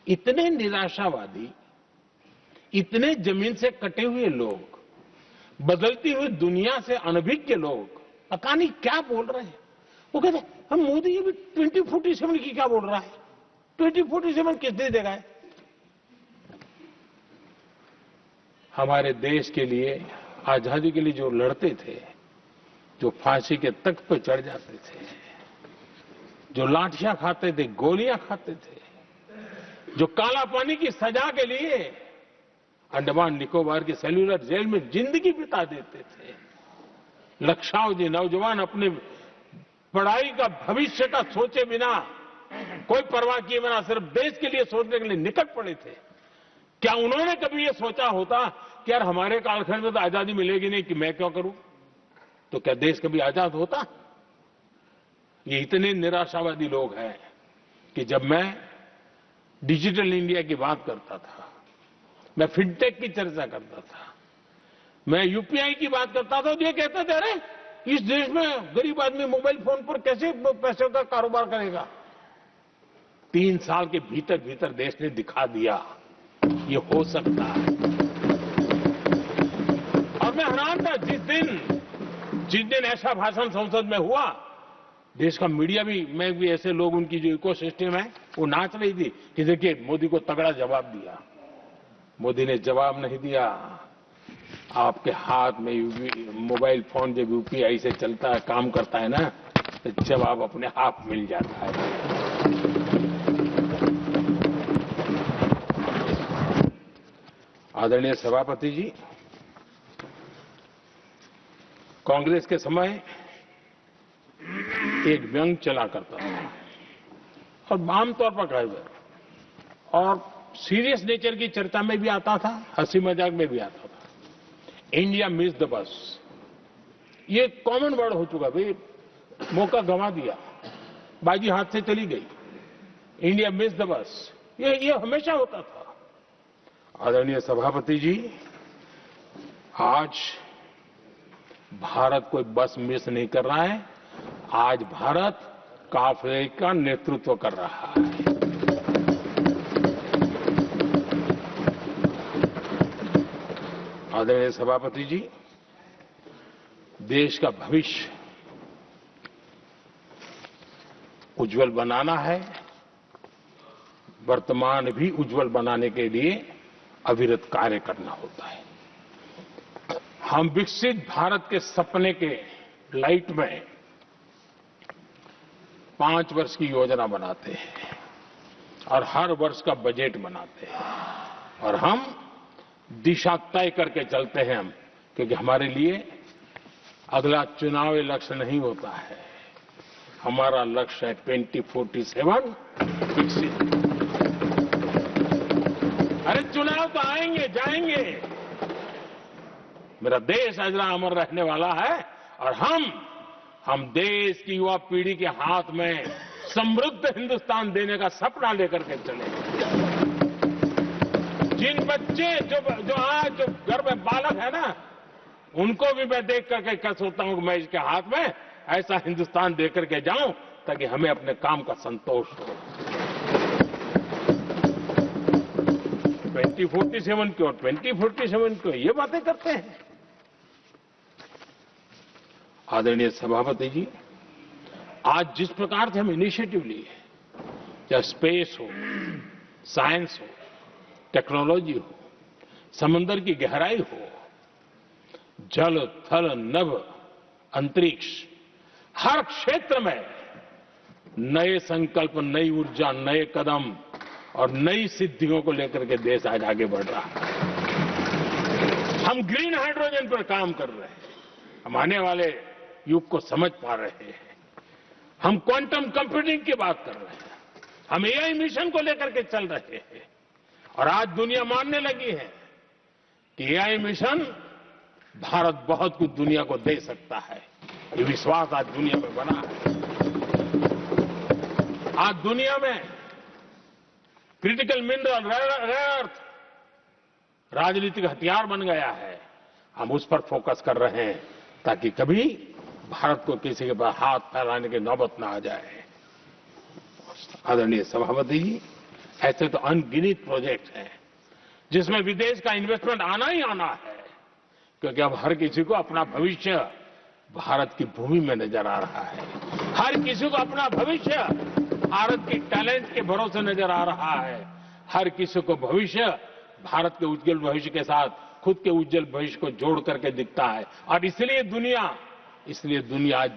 इतने निराशावादी, इतने जमीन से कटे हुए लोग, बदलती हुई दुनिया से अनभिज्ञ लोग पता नहीं क्या बोल रहे हैं। वो कहते हैं हम मोदी भी 2047 की क्या बोल रहा है, 2047 किस दे देगा है? हमारे देश के लिए, आजादी के लिए जो लड़ते थे, जो फांसी के तख्त पर चढ़ जाते थे, जो लाठियां खाते थे, गोलियां खाते थे, जो काला पानी की सजा के लिए अंडमान निकोबार की सेल्यूलर जेल में जिंदगी बिता देते थे, लक्षाओं जी नौजवान अपने पढ़ाई का भविष्य का सोचे बिना, कोई परवाह किए बिना सिर्फ देश के लिए सोचने के लिए निकल पड़े थे। क्या उन्होंने कभी ये सोचा होता कि यार हमारे कालखंड में तो आजादी मिलेगी नहीं, कि मैं क्यों करूं? तो क्या देश कभी आजाद होता? ये इतने निराशावादी लोग हैं कि जब मैं डिजिटल इंडिया की बात करता था, मैं फिनटेक की चर्चा करता था, मैं यूपीआई की बात करता था, तो ये कहते थे अरे इस देश में गरीब आदमी मोबाइल फोन पर कैसे पैसों का कारोबार करेगा? 3 साल के भीतर भीतर देश ने दिखा दिया ये हो सकता है। और मैं हैरान था जिस दिन ऐसा भाषण संसद में हुआ, देश का मीडिया भी, मैं भी, ऐसे लोग, उनकी जो इकोसिस्टम है वो नाच रही थी कि देखिए मोदी को तगड़ा जवाब दिया। मोदी ने जवाब नहीं दिया। आपके हाथ में मोबाइल फोन जब यूपीआई से चलता है, काम करता है ना, तो जवाब अपने आप मिल जाता है। आदरणीय सभापति जी, कांग्रेस के समय एक व्यंग चला करता था और आमतौर पर कहा और सीरियस नेचर की चर्चा में भी आता था, हंसी मजाक में भी आता था। इंडिया मिस द बस, ये कॉमन वर्ड हो चुका भाई, मौका गंवा दिया, बाजी हाथ से चली गई, इंडिया मिस द बस, ये हमेशा होता था। आदरणीय सभापति जी, आज भारत कोई बस मिस नहीं कर रहा है, आज भारत काफिले का नेतृत्व कर रहा है। आदरणीय सभापति जी, देश का भविष्य उज्जवल बनाना है, वर्तमान भी उज्जवल बनाने के लिए अविरत कार्य करना होता है। हम विकसित भारत के सपने के लाइट में 5 वर्ष की योजना बनाते हैं और हर वर्ष का बजट बनाते हैं और हम दिशा तय करके चलते हैं हम क्योंकि हमारे लिए अगला चुनावी लक्ष्य नहीं होता है। हमारा लक्ष्य है 2047 विकसित। अरे चुनाव तो आएंगे जाएंगे, मेरा देश अजरा अमर रहने वाला है और हम देश की युवा पीढ़ी के हाथ में समृद्ध हिंदुस्तान देने का सपना लेकर के चले। जिन बच्चे जो आज जो घर में बालक है ना, उनको भी मैं देख करके क्या सोचता हूं कि मैं इसके हाथ में ऐसा हिंदुस्तान दे करके जाऊं ताकि हमें अपने काम का संतोष हो। 2047 क्यों 2047 क्यों ये बातें करते हैं। आदरणीय सभापति जी, आज जिस प्रकार से हम इनिशिएटिव लिए, चाहे स्पेस हो, साइंस हो, टेक्नोलॉजी हो, समंदर की गहराई हो, जल थल नभ अंतरिक्ष, हर क्षेत्र में नए संकल्प, नई ऊर्जा, नए कदम और नई सिद्धियों को लेकर के देश आज आगे बढ़ रहा है। हम ग्रीन हाइड्रोजन पर काम कर रहे हैं, हम आने वाले युग को समझ पा रहे हैं। हम क्वांटम कंप्यूटिंग की बात कर रहे हैं, हम एआई मिशन को लेकर के चल रहे हैं और आज दुनिया मानने लगी है कि एआई मिशन भारत बहुत कुछ दुनिया को दे सकता है। ये विश्वास आज दुनिया में बना है। आज दुनिया में क्रिटिकल मिनरल, रेयर अर्थ राजनीतिक हथियार बन गया है। हम उस पर फोकस कर रहे हैं ताकि कभी भारत को किसी के पास हाथ फैलाने की नौबत ना आ जाए। आदरणीय सभापति जी, ऐसे तो अनगिनत प्रोजेक्ट हैं जिसमें विदेश का इन्वेस्टमेंट आना ही आना है, क्योंकि अब हर किसी को अपना भविष्य भारत की भूमि में नजर आ रहा है। हर किसी को अपना भविष्य भारत की टैलेंट के भरोसे नजर आ रहा है। हर किसी को भविष्य भारत के उज्जवल भविष्य के साथ खुद के उज्जवल भविष्य को जोड़ करके दिखता है। और इसलिए दुनिया आज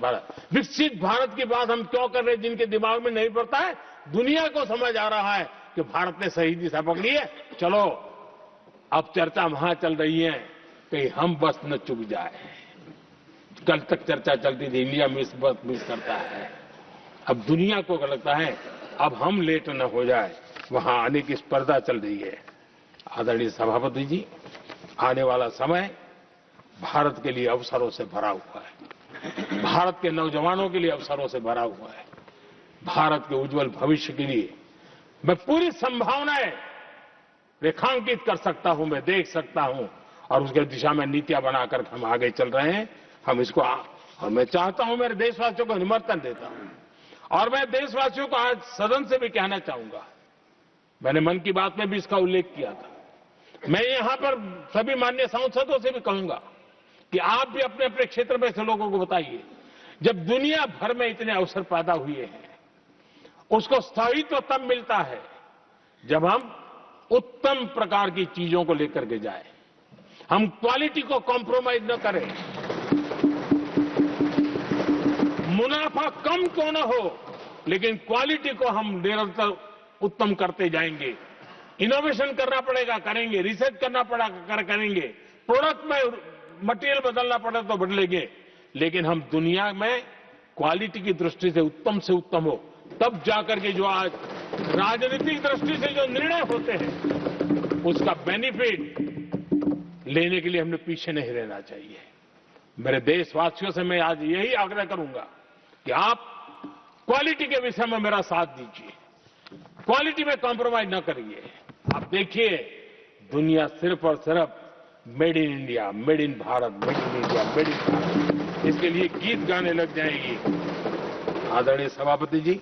विकसित भारत की बात हम क्यों कर रहे हैं, जिनके दिमाग में नहीं पड़ता है, दुनिया को समझ आ रहा है कि भारत ने सही दिशा पकड़ी है। चलो अब चर्चा वहां चल रही है कि हम बस न चुक जाए। कल तक चर्चा चलती थी इंडिया मिस करता है, अब दुनिया को लगता है अब हम लेट न हो जाए, वहां आने की स्पर्धा चल रही है। आदरणीय सभापति जी, आने वाला समय भारत के लिए अवसरों से भरा हुआ है। भारत के नौजवानों के लिए अवसरों से भरा हुआ है। भारत के उज्जवल भविष्य के लिए मैं पूरी संभावनाएं रेखांकित कर सकता हूं, मैं देख सकता हूं और उसके दिशा में नीतियां बनाकर हम आगे चल रहे हैं। हम इसको और मैं चाहता हूं, मेरे देशवासियों को निमंत्रण देता हूं और मैं देशवासियों को आज सदन से भी कहना चाहूंगा, मैंने मन की बात में भी इसका उल्लेख किया था, मैं यहां पर सभी माननीय सांसदों से भी कहूंगा कि आप भी अपने अपने क्षेत्र में से लोगों को बताइए, जब दुनिया भर में इतने अवसर पैदा हुए हैं, उसको स्थायित्व तब मिलता है जब हम उत्तम प्रकार की चीजों को लेकर के जाए, हम क्वालिटी को कॉम्प्रोमाइज न करें। मुनाफा कम क्यों न हो, लेकिन क्वालिटी को हम निरंतर उत्तम करते जाएंगे। इनोवेशन करना पड़ेगा, करेंगे, रिसर्च करना पड़ेगा, करेंगे, प्रोडक्ट में मटेरियल बदलना पड़े तो बदलेंगे, लेकिन हम दुनिया में क्वालिटी की दृष्टि से उत्तम हो, तब जाकर के जो आज राजनीतिक दृष्टि से जो निर्णय होते हैं उसका बेनिफिट लेने के लिए हमने पीछे नहीं रहना चाहिए। मेरे देशवासियों से मैं आज यही आग्रह करूंगा कि आप क्वालिटी के विषय में मेरा साथ दीजिए, क्वालिटी में कॉम्प्रोमाइज न करिए। आप देखिए, दुनिया सिर्फ और सिर्फ made in India, made in Bharat, made in India, made in Bharat, इसके लिए गीत गाने लग जाएगी। आदरणीय सभापति जी,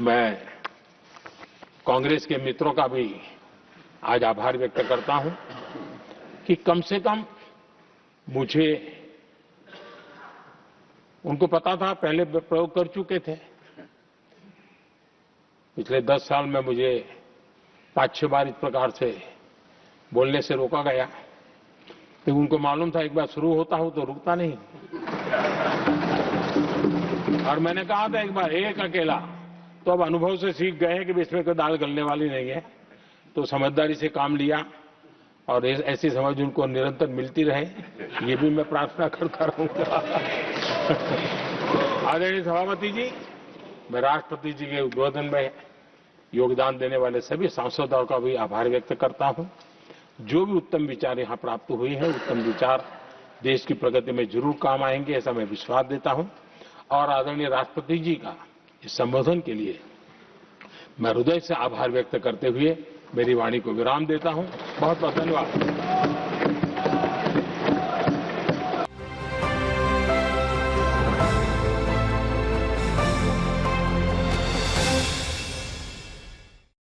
मैं कांग्रेस के मित्रों का भी आज आभार व्यक्त करता हूं कि कम से कम मुझे, उनको पता था, पहले प्रयोग कर चुके थे, पिछले 10 साल में मुझे 5-6 बार इस प्रकार से बोलने से रोका गया, तो उनको मालूम था एक बार शुरू होता हूं तो रुकता नहीं। और मैंने कहा था एक बार, एक अकेला, तो अब अनुभव से सीख गए कि इसमें कोई दाल गलने वाली नहीं है, तो समझदारी से काम लिया और ऐसी समझ उनको निरंतर मिलती रहे, ये भी मैं प्रार्थना करता रहूंगा। आदरणीय सभापति जी, मैं राष्ट्रपति जी के उद्बोधन में योगदान देने वाले सभी सांसदों का भी आभार व्यक्त करता हूं। जो भी उत्तम विचार यहां प्राप्त हुए हैं, उत्तम विचार देश की प्रगति में जरूर काम आएंगे, ऐसा मैं विश्वास देता हूं। और आदरणीय राष्ट्रपति जी का इस संबोधन के लिए मैं हृदय से आभार व्यक्त करते हुए मेरी वाणी को विराम देता हूं। बहुत बहुत धन्यवाद।